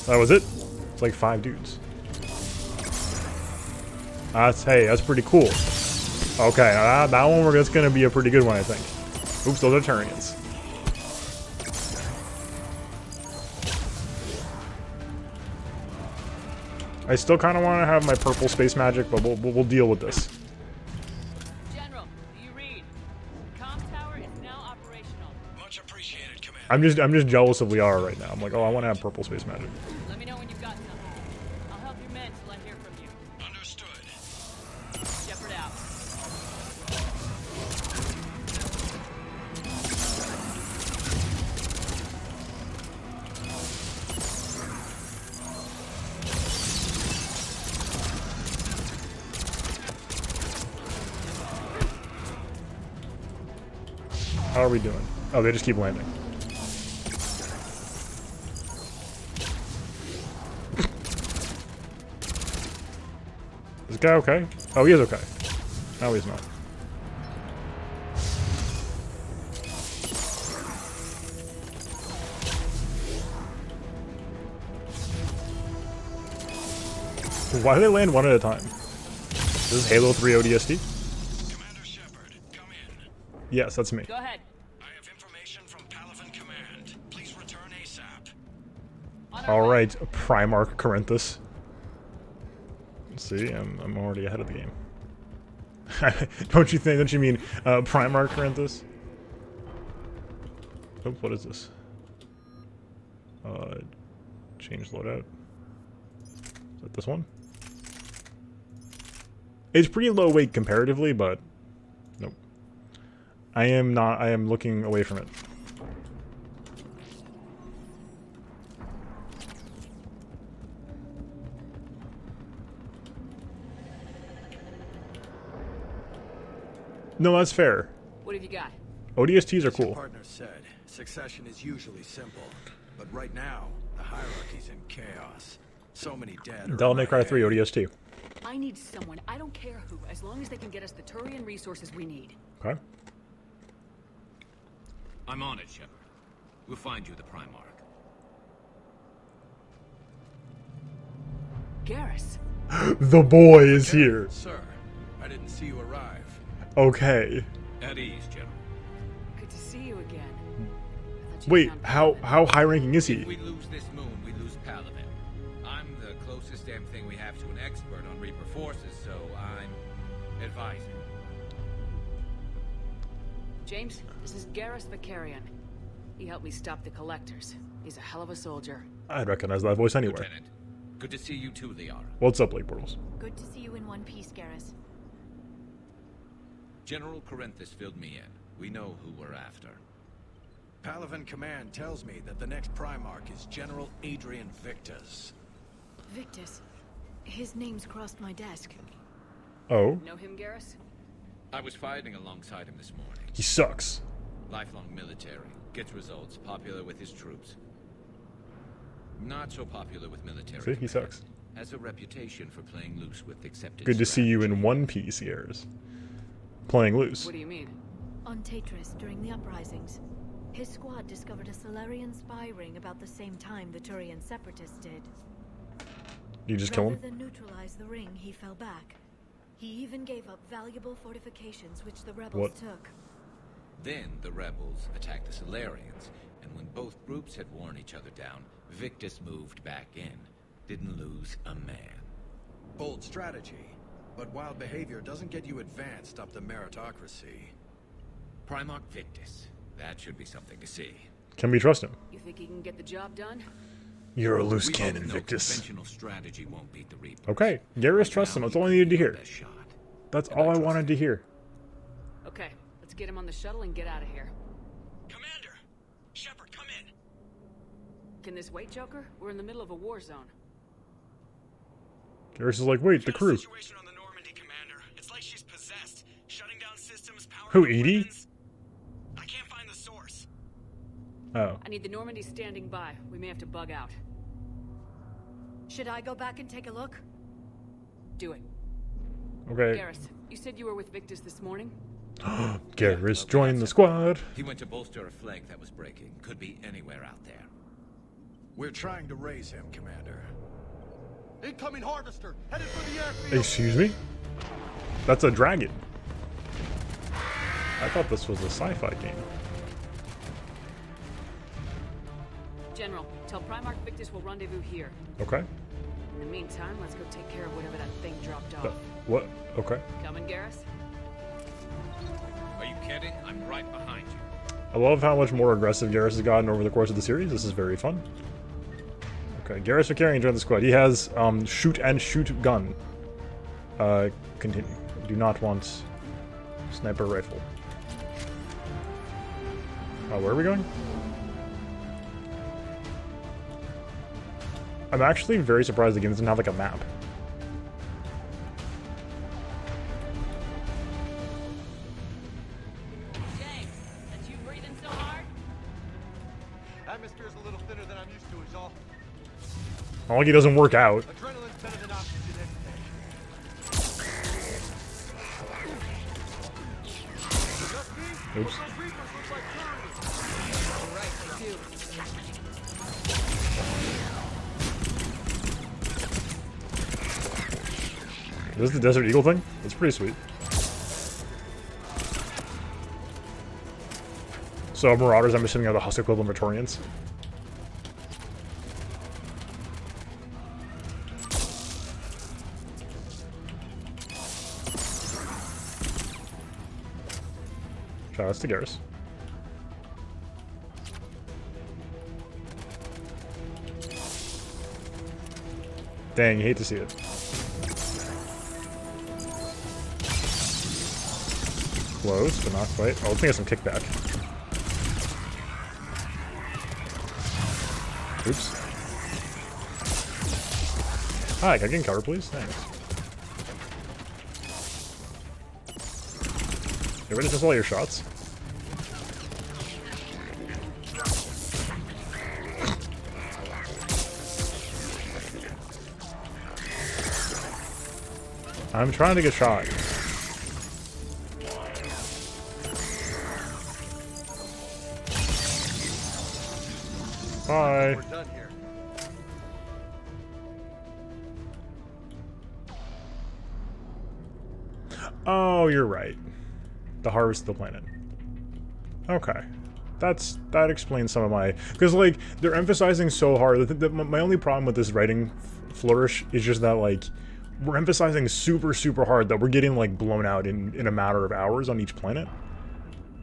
That was it? It's like 5 dudes. Hey, that's pretty cool. Okay, that one, that's gonna be a pretty good one, I think. Oops, those are Turians. I still kind of want to have my purple space magic, but we'll deal with this. General, do you read? Comm tower is now operational. Much appreciated, Commander. I'm just jealous of Liara right now. I'm like, oh, I want to have purple space magic. Let me know when you've got something. I'll help your men till I hear from you. Understood. Shepard out. How are we doing? Oh, they just keep landing. Is this guy okay? Oh, he is okay. No, he's not. Why do they land one at a time? This is Halo 3 ODST? Commander Shepard, come in. Yes, that's me. Go ahead. I have information from Palaven Command. Please return ASAP. Alright, Primarch Corinthus. See, I'm already ahead of the game. Don't you mean Primarch Corinthus? Oh, what is this? Change loadout. Is that this one? It's pretty low weight comparatively, but nope. I am looking away from it. No, that's fair. What have you got? ODSTs are As your cool. partner said, succession is usually simple, but right now the hierarchy's in chaos. So many dead. Devil May Cry 3 ODST. I need someone, I don't care who, as long as they can get us the Turian resources we need. Okay. I'm on it, Shepard. We'll find you the Primarch. Garrus. The boy is here. Sir, I didn't see you arrive. Okay. At ease, General. Good to see you again. Wait, how high ranking is he? If we lose this moon, we lose Palaven. I'm the closest damn thing we have to an expert on Reaper forces, so I'm advising. James, this is Garrus Vicarian. He helped me stop the Collectors. He's a hell of a soldier. I'd recognize that voice anywhere. Lieutenant, good to see you too, Liara. What's up, Lake Portals? Good to see you in one piece, Garrus. General Corinthus filled me in. We know who we're after. Palaven Command tells me that the next Primarch is General Adrian Victus. Victus. His name's crossed my desk. Oh? Know him, Garrus? I was fighting alongside him this morning. He sucks. Lifelong military. Gets results. Popular with his troops. Not so popular with military. See, he sucks. Has a reputation for playing loose with accepted Good to see you in strategy. one piece, Garrus. Playing loose. What do you mean? On Tatris, during the uprisings, his squad discovered a Solarian spy ring about the same time the Turian separatists did. You just kill him? Rather than neutralize the ring, he fell back. He even gave up valuable fortifications which the rebels took. Then the rebels attacked the Solarians, and when both groups had worn each other down, Victus moved back in. Didn't lose a man. Bold strategy, but wild behavior doesn't get you advanced up the meritocracy. Primarch Victus. That should be something to see. Can we trust him? You think he can get the job done? You're a loose We cannon, both know Victus. Conventional strategy won't beat the Reaper. Okay, Garrus trusts him. That's all I needed to hear. That's all I wanted to hear. Okay, let's get him on the shuttle and get out of here. Commander! Shepard, come in! Can this wait, Joker? We're in the middle of a war zone. Garrus is like, wait, the crew. Situation on the Normandy, Commander. It's like she's possessed. Shutting down systems, power Who, Edie? I can't find the source. Oh. I need the Normandy standing by. We may have to bug out. Should I go back and take a look? Do it. Okay. Garrus, you said you were with Victus this morning? Garrus joined the squad. He went to bolster a flank that was breaking. Could be anywhere out there. We're trying to raise him, Commander. Incoming harvester, headed for the airfield. Excuse me? That's a dragon. I thought this was a sci-fi game. General, tell Primarch Victus we'll rendezvous here. Okay. In the meantime, let's go take care of whatever that thing dropped off. What? Okay. Coming, Garrus? Are you kidding? I'm right behind you. I love how much more aggressive Garrus has gotten over the course of the series. This is very fun. Okay, Garrus Vicarian joined the squad. He has shoot and shoot gun. Continue. Do not want sniper rifle. Where are we going? I'm actually very surprised the game doesn't have like a map. James, that's you breathing so hard? Atmosphere's a little thinner than I'm used to, is all. Not like he doesn't work out. Adrenaline's better than oxygen any day. Oops. Those Reapers look like turians. Right, they do. This is the Desert Eagle thing? That's pretty sweet. So Marauders, I'm assuming, are the Husk equivalent of Turians. Shout outs to Garrus. Dang, you hate to see it. Close, but not quite. Oh, let's get some kickback. Oops. Hi, can I get in cover, please? Thanks. Get rid of all your shots. I'm trying to get shot. Bye. We're done here. Oh, you're right. The harvest of the planet. Okay. That explains some of my... Because, like, they're emphasizing so hard. My only problem with this writing flourish is just that, like, we're emphasizing super, super hard that we're getting, like, blown out in a matter of hours on each planet.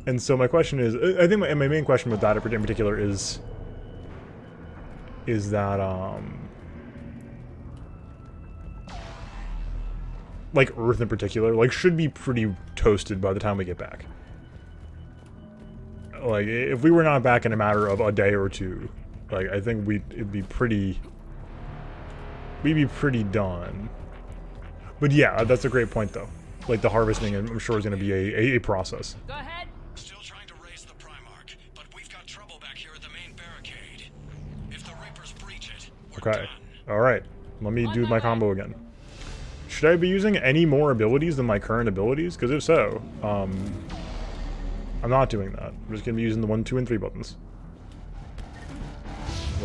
And so my question is... I think my main question with that in particular is that, like, Earth in particular, like, should be pretty toasted by the time we get back. Like, if we were not back in a matter of a day or two, like, I think we'd be pretty done. But yeah, that's a great point, though. Like, the harvesting, I'm sure, is going to be a process. Go ahead. Still trying to raise the Primarch, but we've got trouble back here at the main barricade. If the Reapers breach it, we're Okay. done. Alright. Let me do my combo again. Should I be using any more abilities than my current abilities? Because if so, I'm not doing that. I'm just going to be using the 1, 2, and 3 buttons.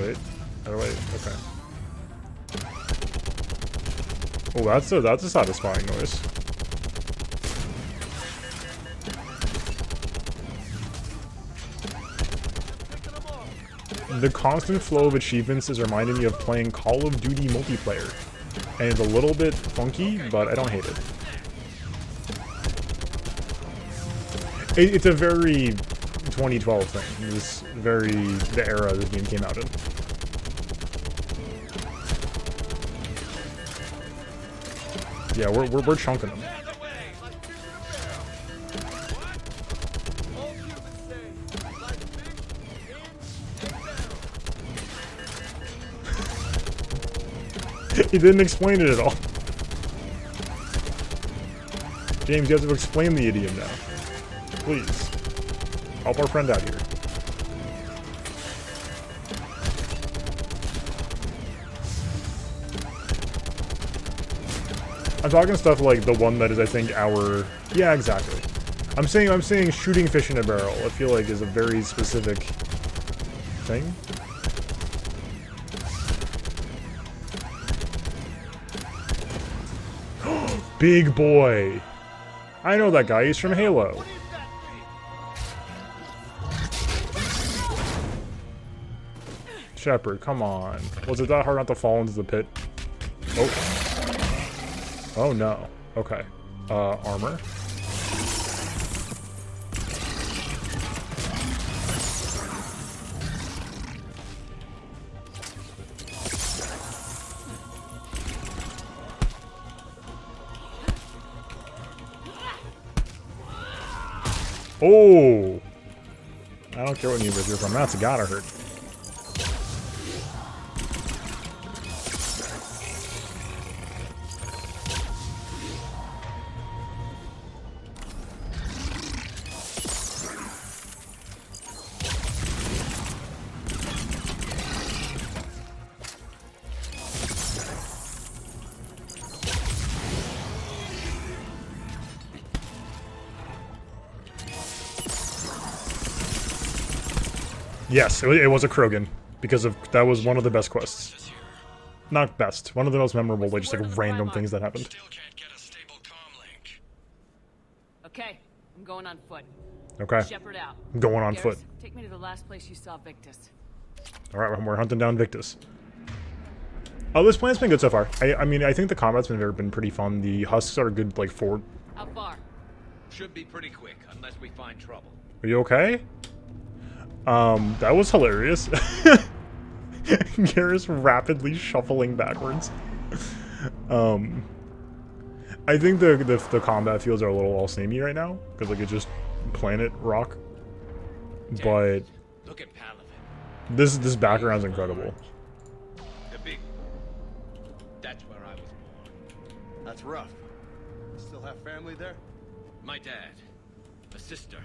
Wait. How do I... Okay. Oh, that's a satisfying noise. The constant flow of achievements is reminding me of playing Call of Duty multiplayer. And it's a little bit funky, but I don't hate it. It's a very 2012 thing. It's very the era this game came out in. Yeah, we're chunking them. He didn't explain it at all. James, you have to explain the idiom now. Please. Help our friend out here. I'm talking stuff like the one that is, I think, our... Yeah, exactly. I'm saying shooting fish in a barrel, I feel like is a very specific thing. Big boy. I know that guy. He's from Halo. Shepard, come on. Was it that hard not to fall into the pit? Oh. Oh no. Okay. Armor. Oh! I don't care what universe you're from. That's gotta hurt. Yes, it was a Krogan, because that was one of the best quests. Not best, one of the most memorable, like, just like random things that happened. Okay, I'm going on foot. Okay. Shepard out. I'm going on Garrus, foot. Take me to the last place you saw Victus. Alright, we're hunting down Victus. Oh, this plan's been good so far. I mean, I think the combat's been pretty fun. The husks are good, like, forward. How far? Should be pretty quick, unless we find trouble. Are you okay? That was hilarious. Garrus rapidly shuffling backwards. I think the combat fields are a little all samey right now, because like it's just planet rock. But look at Palaven. This background's incredible. The big. That's where I was born. That's rough. Still have family there? My dad, a sister.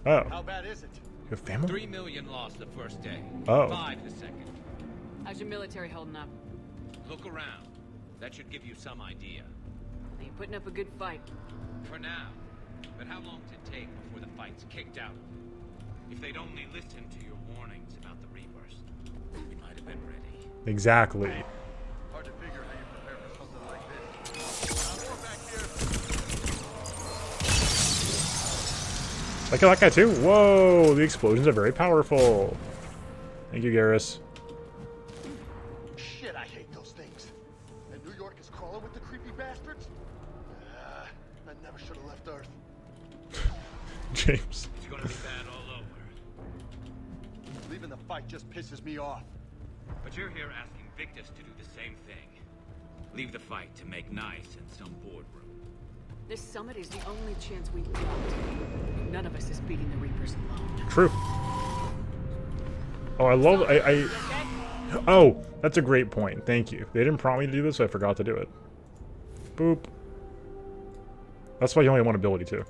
Oh. How bad is it? You have family? 3 million lost the first day. Oh. 5 the second. How's your military holding up? Look around. That should give you some idea. You're putting up a good fight. For now. But how long does it take before the fight's kicked out? If they'd only listen to your warnings about the Reapers. been ready. Exactly. Hard to figure how you prepare for something like this. More back here. Like that guy too. Whoa, the explosions are very powerful. Thank you, Garrus. Shit, I hate those things. And New York is crawling with the creepy bastards? I never should have left Earth. James. It's gonna be bad all over. Leaving the fight just pisses me off. But you're here asking Victus to do the same thing. Leave the fight to make nice in some boardroom. This summit is the only chance we've got. None of us is beating the Reapers alone. True. Oh, I love... Oh, that's a great point. Thank you. They didn't prompt me to do this, so I forgot to do it. Boop. That's why you only have one ability, too.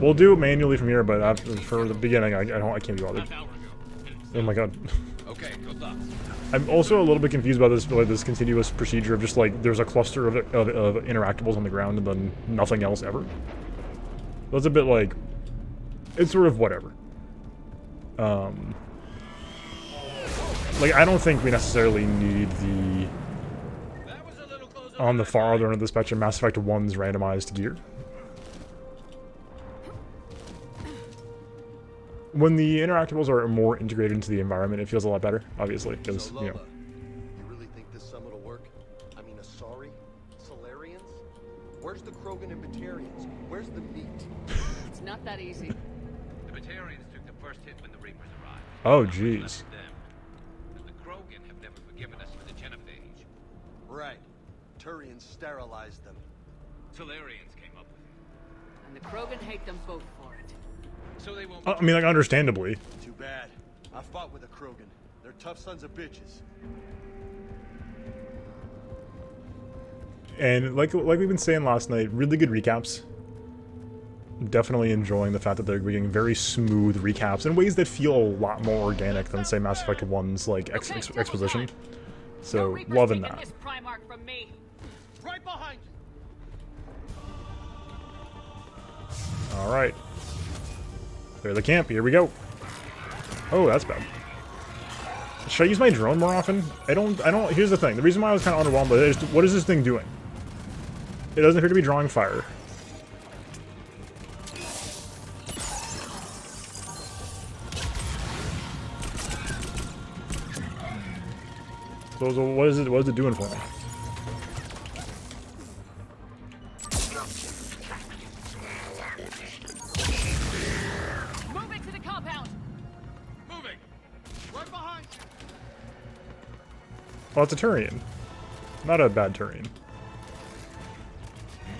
We'll do it manually from here, but after, for the beginning, I can't be bothered. Oh my god. Okay, good luck. I'm also a little bit confused about this, like, this continuous procedure of just like there's a cluster of interactables on the ground and then nothing else ever. That's a bit like it's sort of whatever. Like I don't think we necessarily need the on the farther end of the spectrum Mass Effect 1's randomized gear. When the interactables are more integrated into the environment, it feels a lot better, obviously, because, So, you know. Lola, you really think this summit will work? I mean, Asari? Solarians? Where's the Krogan and Batarians? Where's the meat? It's not that easy. The Batarians took the first hit when the Reapers arrived. Oh, jeez. And the Krogan have never forgiven us for the genophage. Right. Turians sterilized them. Solarians came up with it. And the Krogan hate them both for it. So they won't... I mean, like, understandably. Too bad. I fought with a Krogan. They're tough sons of bitches. And like we've been saying last night, really good recaps. Definitely enjoying the fact that they're getting very smooth recaps in ways that feel a lot more organic than, say, Mass Effect 1's, like, exposition. So, loving that. This Primarch from me. Right behind you. Alright. Clear the camp, here we go. Oh, that's bad. Should I use my drone more often? I don't, here's the thing. The reason why I was kind of underwhelmed by it is, what is this thing doing? It doesn't appear to be drawing fire. So what is it doing for me? Moving to the compound. Moving. Right behind you. Well, it's a Turian. Not a bad Turian.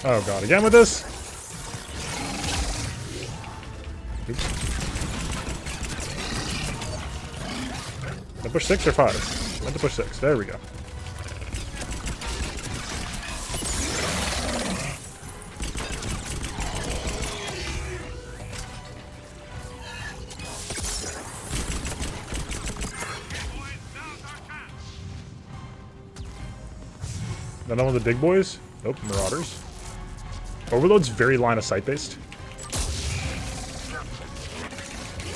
Oh god, again with this? Oops. Did I push 6 or 5? I had to push 6. There we go. None of the big boys? Nope, Marauders. Overload's very line of sight based.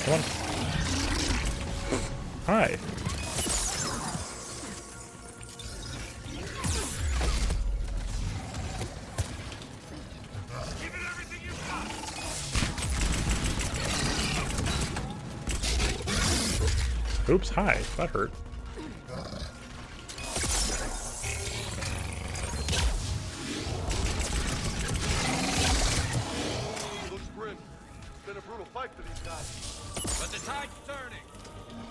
Come on. Hi. Oops, hi. That hurt. Looks grim. It's been a brutal fight for these guys. But the tide's turning.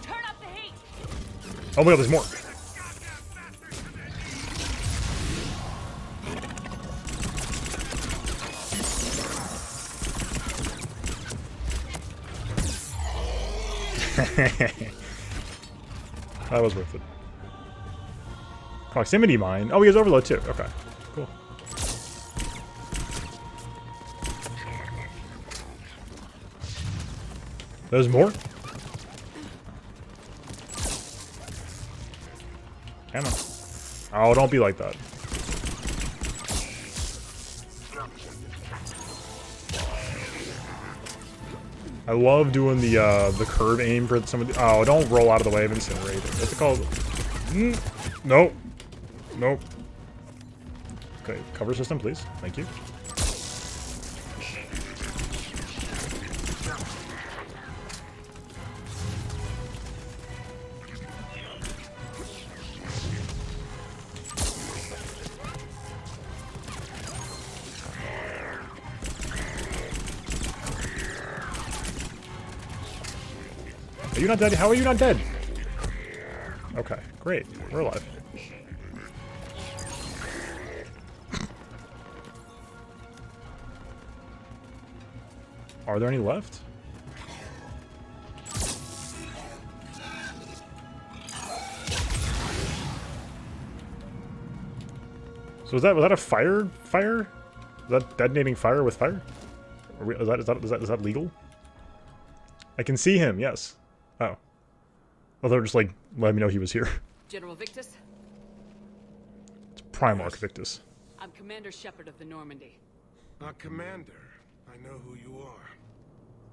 Turn up the heat. Oh my god, there's more. That was worth it. Proximity mine. Oh, he has overload too. Okay, cool. There's more? Come on. Oh, don't be like that. I love doing the curve aim for some of the... Oh, don't roll out of the way of incinerating. What's it called? Nope. Nope. Okay, cover system, please. Thank you. Are you not dead? How are you not dead? Okay, great. We're alive. Are there any left? So was that a fire? Is that detonating fire with fire? Is that legal? I can see him. Yes. Oh. Well, they're just like let me know he was here. General Victus? It's Primarch Victus. I'm Commander Shepard of the Normandy. Commander, I know who you are.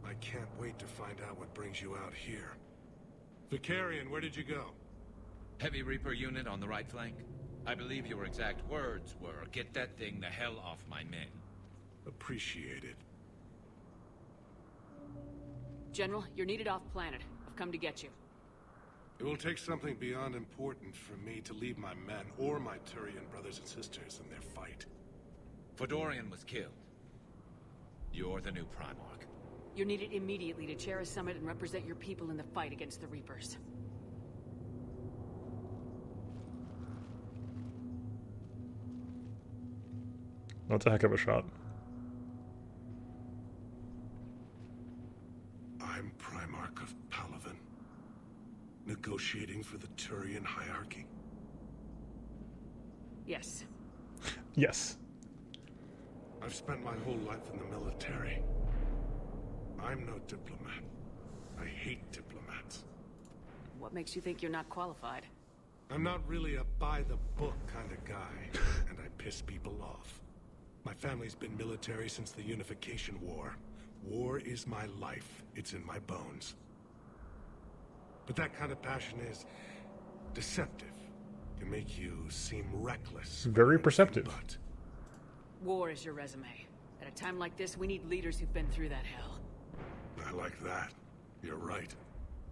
I can't wait to find out what brings you out here. Vicarian, where did you go? Heavy Reaper unit on the right flank. I believe your exact words were, "Get that thing the hell off my men." Appreciated. General, you're needed off planet. I've come to get you. It will take something beyond important for me to leave my men or my Turian brothers and sisters in their fight. Fedorian was killed. You're the new Primarch. You're needed immediately to chair a summit and represent your people in the fight against the Reapers. That's a heck of a shot. I'm Primarch of Palaven, negotiating for the Turian hierarchy. Yes. Yes. I've spent my whole life in the military. I'm no diplomat. I hate diplomats. What makes you think you're not qualified? I'm not really a by-the-book kind of guy, and I piss people off. My family's been military since the Unification War. War is my life. It's in my bones. But that kind of passion is deceptive. Can make you seem reckless. Very perceptive. But War is your resume. At a time like this, we need leaders who've been through that hell. I like that. You're right.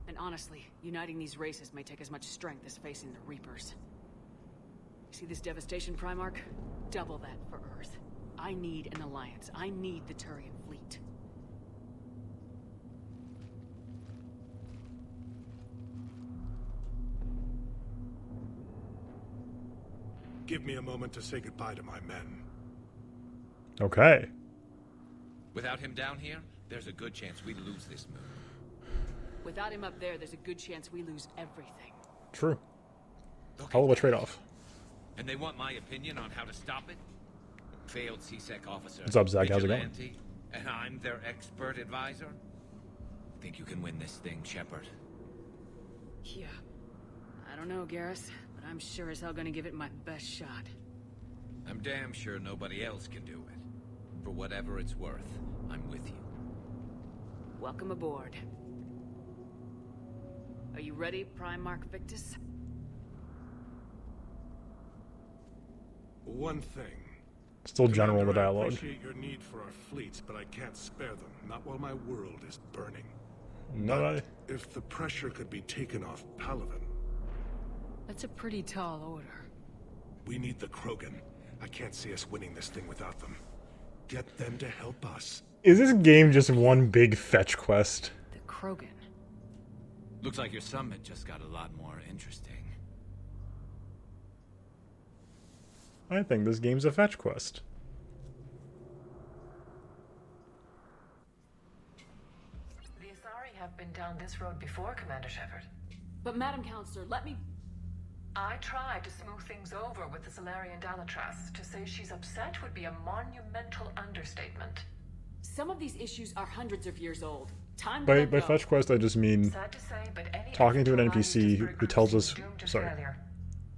And honestly, uniting these races may take as much strength as facing the Reapers. See this devastation, Primarch? Double that for Earth. I need an alliance. I need the Turian fleet. Give me a moment to say goodbye to my men. Okay. Without him down here, there's a good chance we lose this moon. Without him up there's a good chance we lose everything. True. Okay. Hell of a trade-off. And they want my opinion on how to stop it? Failed CSEC officer. What's up, Zach? How's it going? Vigilante, and I'm their expert advisor? Think you can win this thing, Shepard? Yeah. I don't know, Garrus, but I'm sure as hell gonna give it my best shot. I'm damn sure nobody else can do it. For whatever it's worth, I'm with you. Welcome aboard. Are you ready, Primarch Victus? One thing. Still general in the Commander, dialogue. I appreciate your need for our fleets, but I can't spare them. Not while my world is burning. No, if the pressure could be taken off Palaven. That's a pretty tall order. We need the Krogan. I can't see us winning this thing without them. Get them to help us. Is this game just one big fetch quest? The Krogan. Looks like your summit just got a lot more interesting. I think this game's a fetch quest. The Asari have been down this road before, Commander Shepard. But Madam Counselor, let me... I tried to smooth things over with the Solarian Dalatras. To say she's upset would be a monumental understatement. Some of these issues are hundreds of years old. Time By to let go. fetch quest, I just mean Sad to say, but any talking to an effort NPC align with who tells us, doomed to sorry, failure.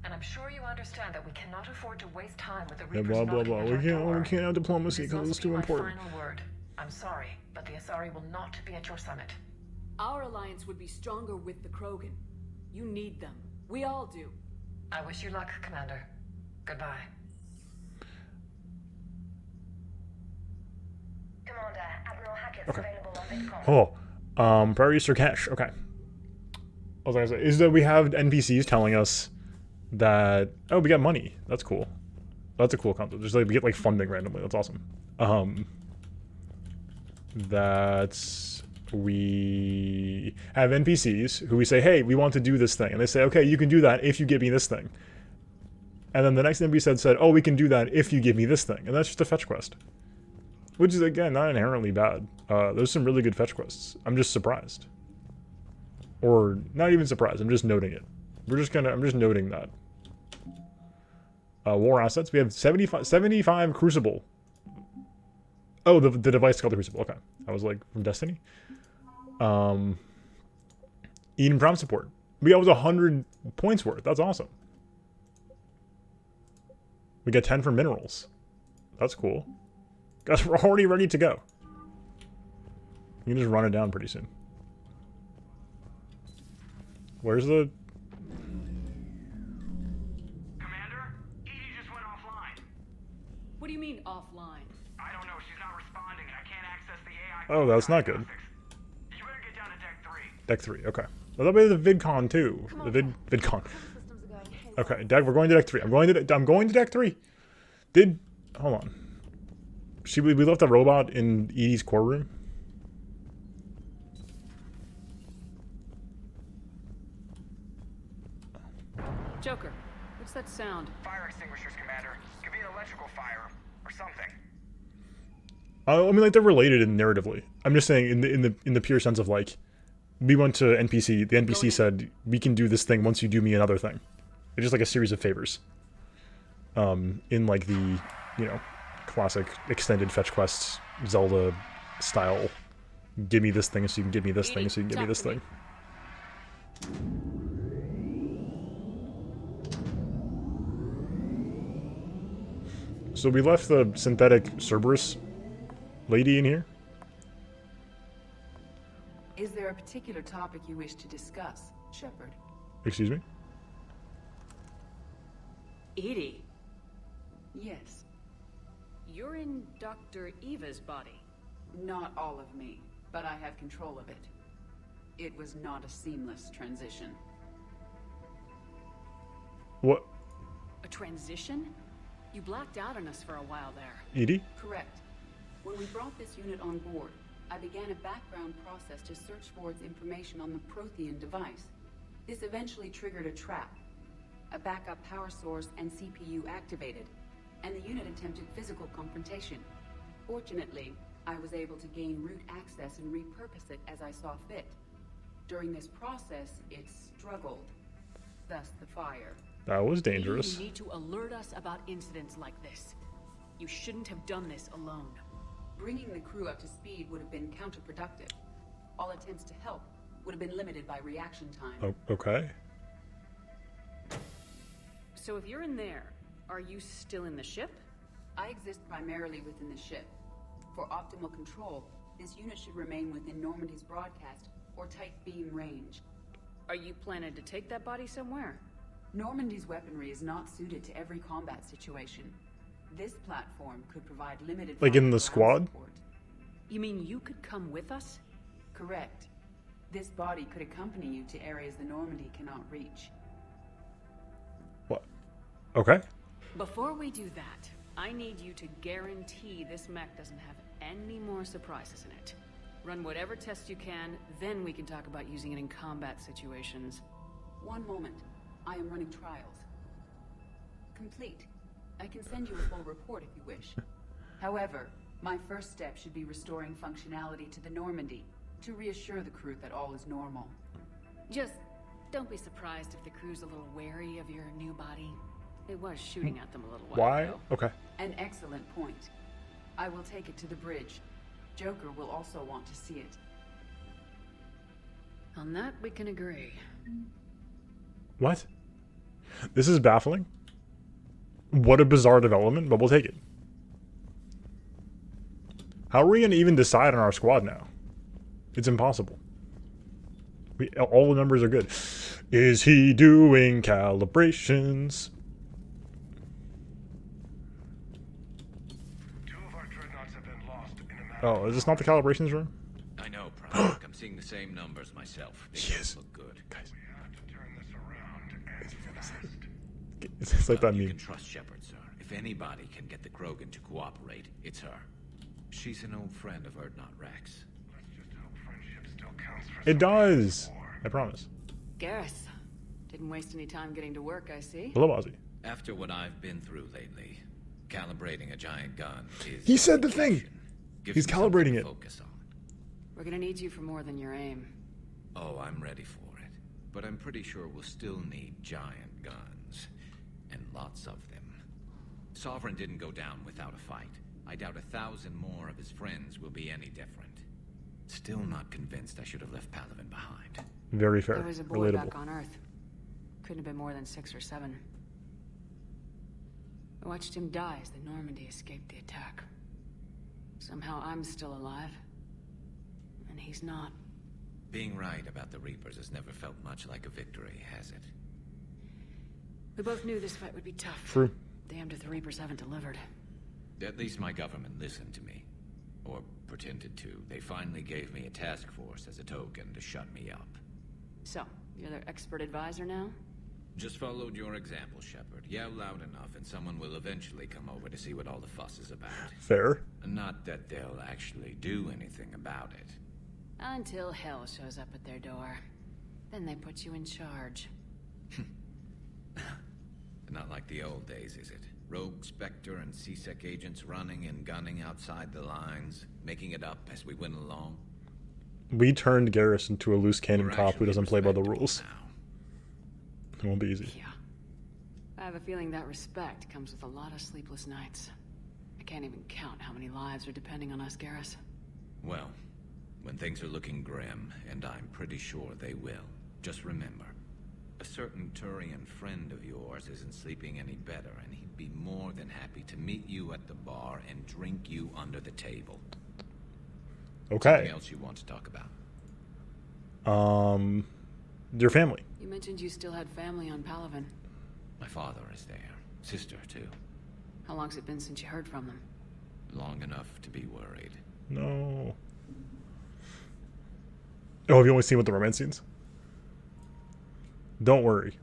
And I'm sure you understand that we cannot afford to waste time with the yeah, Reapers blah blah knocking blah. at We our door. can't have diplomacy This because must it's be too my important. final word. I'm sorry, but the Asari will not be at your summit. Our alliance would be stronger with the Krogan. You need them. We all do. I wish you luck, Commander. Goodbye. Commander, Admiral Hackett's Okay. available on VidCon. Priorities for cash. Okay. I was gonna say is that we have NPCs telling us that we got money. That's cool. That's a cool concept. Just like we get like funding randomly. That's awesome. We have NPCs who we say, hey, we want to do this thing, and they say, okay, you can do that if you give me this thing. And then the next NPC said, oh, we can do that if you give me this thing, and that's just a fetch quest, which is again not inherently bad. There's some really good fetch quests. I'm just surprised, or not even surprised. I'm just noting it. I'm just noting that. War assets. We have 75 Crucible. Oh, the device called the Crucible. Okay. I was like, from Destiny? Eden Prompt support. We got 100 points worth. That's awesome. We get 10 for minerals. That's cool. Guys, we're already ready to go. You can just run it down pretty soon. Where's the... Commander, Edie just went offline. What do you mean offline? I don't know. She's not responding, and I can't access the AI. Oh, that's not good. You better get down to Deck 3. Deck 3, okay. Well, that'll be the VidCon too. The VidCon. Okay, Deck. We're going to Deck 3. I'm going to Deck 3. Hold on. We left the robot in Edie's core room. Joker, what's that sound? Fire extinguishers, Commander. Could be an electrical fire or something. I mean, like they're related narratively. I'm just saying in the pure sense of like, we went to NPC. The NPC said we can do this thing once you do me another thing. It's just like a series of favors. In like the classic extended fetch quests Zelda style. Give me this thing so you can give me this thing so you can give me this thing. So we left the synthetic Cerberus lady in here. Is there a particular topic you wish to discuss, Shepard? Excuse me? Edie? Yes. You're in Dr. Eva's body. Not all of me, but I have control of it. It was not a seamless transition. What? A transition? You blacked out on us for a while there. Edie? Correct. When we brought this unit on board, I began a background process to search for its information on the Prothean device. This eventually triggered a trap. A backup power source and CPU activated, and the unit attempted physical confrontation. Fortunately, I was able to gain root access and repurpose it as I saw fit. During this process, it struggled. Thus the fire. That was dangerous. You need to alert us about incidents like this. You shouldn't have done this alone. Bringing the crew up to speed would have been counterproductive. All attempts to help would have been limited by reaction time. Oh, okay. So if you're in there, are you still in the ship? I exist primarily within the ship. For optimal control, this unit should remain within Normandy's broadcast or tight beam range. Are you planning to take that body somewhere? Normandy's weaponry is not suited to every combat situation. This platform could provide limited... Like in the squad? Support. You mean you could come with us? Correct. This body could accompany you to areas the Normandy cannot reach. What? Okay. Before we do that, I need you to guarantee this mech doesn't have any more surprises in it. Run whatever tests you can, then we can talk about using it in combat situations. One moment. I am running trials. Complete. I can send you a full report if you wish. However, my first step should be restoring functionality to the Normandy to reassure the crew that all is normal. Just don't be surprised if the crew's a little wary of your new body. It was shooting at them a little while ago. Okay. An excellent point. I will take it to the bridge. Joker will also want to see it. On that, we can agree. What? This is baffling. What a bizarre development, but we'll take it. How are we going to even decide on our squad now? It's impossible. All the numbers are good. Is he doing calibrations? Oh, is this not the calibrations room? I know, Primarch. I'm seeing the same numbers myself. They don't look good. Guys. It's like that You meme. can trust Shepard, sir. If anybody can get the Krogan to cooperate, it's her. She's an old friend of Urdnot Rex. It does. I promise. Garrus, didn't waste any time getting to work, I see. Hello, Ozzy. After what I've been through lately, calibrating a giant gun is... He said the thing. Gives He's me something calibrating to it. Focus on. We're gonna need you for more than your aim. Oh, I'm ready for it. But I'm pretty sure we'll still need giant guns. And lots of them. Sovereign didn't go down without a fight. I doubt 1,000 more of his friends will be any different. Still not convinced I should have left Palaven behind. Very fair. There was a boy Relatable. back on Earth. Couldn't have been more than 6 or 7. I watched him die as the Normandy escaped the attack. Somehow I'm still alive. And he's not. Being right about the Reapers has never felt much like a victory, has it? We both knew this fight would be tough. True. Damned if the Reapers haven't delivered. At least my government listened to me. Or pretended to. They finally gave me a task force as a token to shut me up. So, you're their expert advisor now? Just followed your example, Shepard. Yell loud enough and someone will eventually come over to see what all the fuss is about. Fair. Not that they'll actually do anything about it. Until hell shows up at their door. Then they put you in charge. Not like the old days, is it? Rogue Spectre and C-Sec agents running and gunning outside the lines, making it up as we went along. We turned Garrus into a loose cannon cop who doesn't play by the rules. It won't be easy. Yeah. I have a feeling that respect comes with a lot of sleepless nights. I can't even count how many lives are depending on us, Garrus. Well, when things are looking grim, and I'm pretty sure they will, just remember, a certain Turian friend of yours isn't sleeping any better, and he'd be more than happy to meet you at the bar and drink you under the table. Okay. Something else you want to talk about? Your family. You mentioned you still had family on Palaven. My father is there. Sister, too. How long's it been since you heard from them? Long enough to be worried. No. Oh, have you only seen what the romance scenes? Don't worry.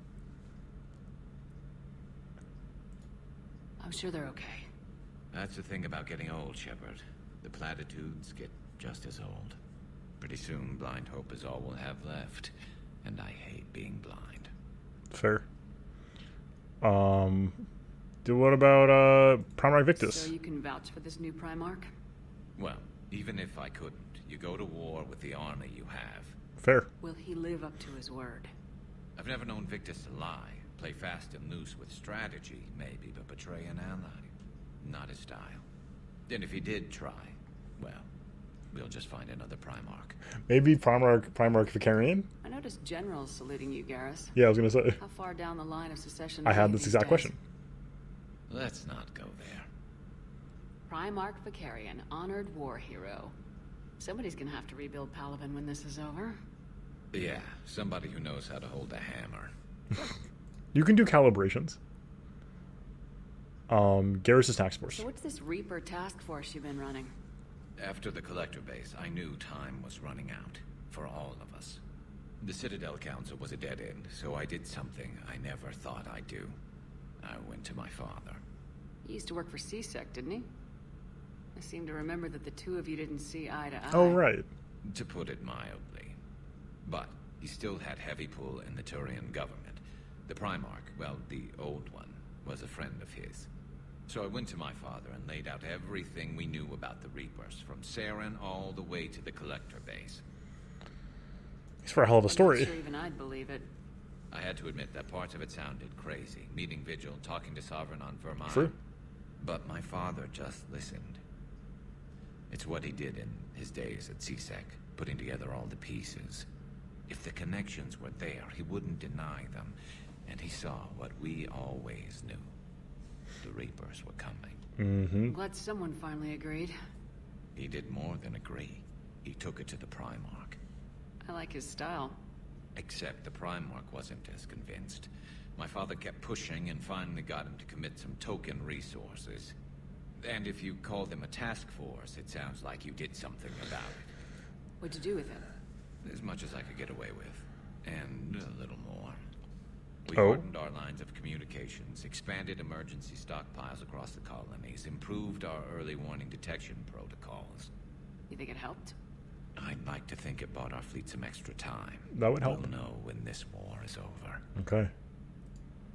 I'm sure they're okay. That's the thing about getting old, Shepard. The platitudes get just as old. Pretty soon, blind hope is all we'll have left. And I hate being blind. Fair. What about Primarch Victus? So you can vouch for this new Primarch? Well, even if I couldn't, you go to war with the army you have. Fair. Will he live up to his word? I've never known Victus to lie. Play fast and loose with strategy, maybe, but betray an ally. Not his style. And if he did try, well, we'll just find another Primarch. Maybe Primarch Vicarian? I noticed generals saluting you, Garrus. Yeah, I was gonna say. How far down the line of secession? I had this exact question. Let's not go there. Primarch Vicarian, honored war hero. Somebody's gonna have to rebuild Palaven when this is over. Yeah, somebody who knows how to hold a hammer. You can do calibrations. Garrus' task force. So what's this Reaper task force you've been running? After the Collector base, I knew time was running out. For all of us. The Citadel Council was a dead end, so I did something I never thought I'd do. I went to my father. He used to work for C-Sec, didn't he? I seem to remember that the two of you didn't see eye to eye. Oh, right. To put it mildly. But he still had heavy pull in the Turian government. The Primarch, well, the old one, was a friend of his. So I went to my father and laid out everything we knew about the Reapers, from Saren all the way to the Collector base. It's for a hell of a story. I'm not sure even I'd believe it. I had to admit that parts of it sounded crazy. Meeting Vigil, talking to Sovereign on Vermont. True. But my father just listened. It's what he did in his days at C-Sec, putting together all the pieces. If the connections were there, he wouldn't deny them. And he saw what we always knew. The Reapers were coming. Mm-hmm. Glad someone finally agreed. He did more than agree. He took it to the Primarch. I like his style. Except the Primarch wasn't as convinced. My father kept pushing and finally got him to commit some token resources. And if you call them a task force, it sounds like you did something about it. What'd you do with it? As much as I could get away with. And a little more. We Oh. hardened our lines of communications, expanded emergency stockpiles across the colonies, improved our early warning detection protocols. You think it helped? I'd like to think it bought our fleet some extra time. That would help. We'll know when this war is over. Okay.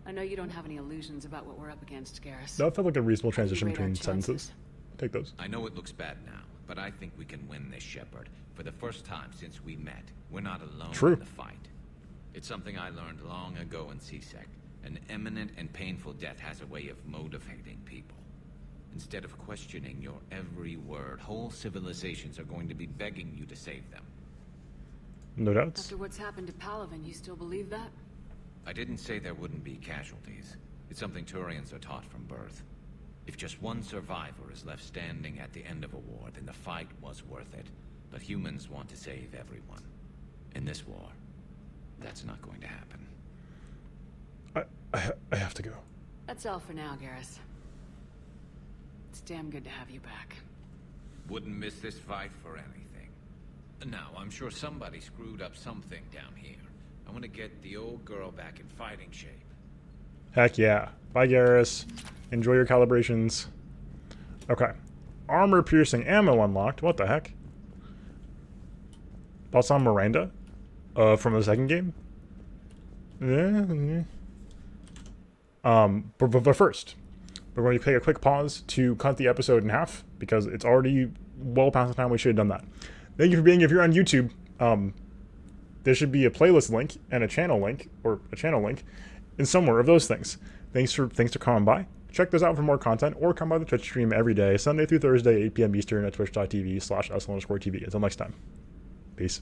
I know you don't have any illusions about what we're up against, Garrus. That felt like a reasonable transition Rate our between chances. sentences. Take those. I know it looks bad now, but I think we can win this, Shepard. For the first time since we met, we're not alone True. in the fight. It's something I learned long ago in CSEC. An imminent and painful death has a way of motivating people. Instead of questioning your every word, whole civilizations are going to be begging you to save them. No doubts. After what's happened to Palaven, you still believe that? I didn't say there wouldn't be casualties. It's something Turians are taught from birth. If just one survivor is left standing at the end of a war, then the fight was worth it. But humans want to save everyone. In this war, that's not going to happen. I have to go. That's all for now, Garrus. It's damn good to have you back. Wouldn't miss this fight for anything. Now, I'm sure somebody screwed up something down here. I want to get the old girl back in fighting shape. Heck yeah. Bye, Garrus. Enjoy your calibrations. Okay. Armor-piercing ammo unlocked. What the heck? Thoughts on Miranda? From the second game? But first, we're going to take a quick pause to cut the episode in half, because it's already well past the time we should have done that. Thank you for being here. If you're on YouTube, there should be a playlist link and a channel link, in somewhere of those things. Thanks for coming by. Check those out for more content, or come by the Twitch stream every day, Sunday through Thursday, 8 p.m. Eastern at twitch.tv/us_TV. Until next time. Peace.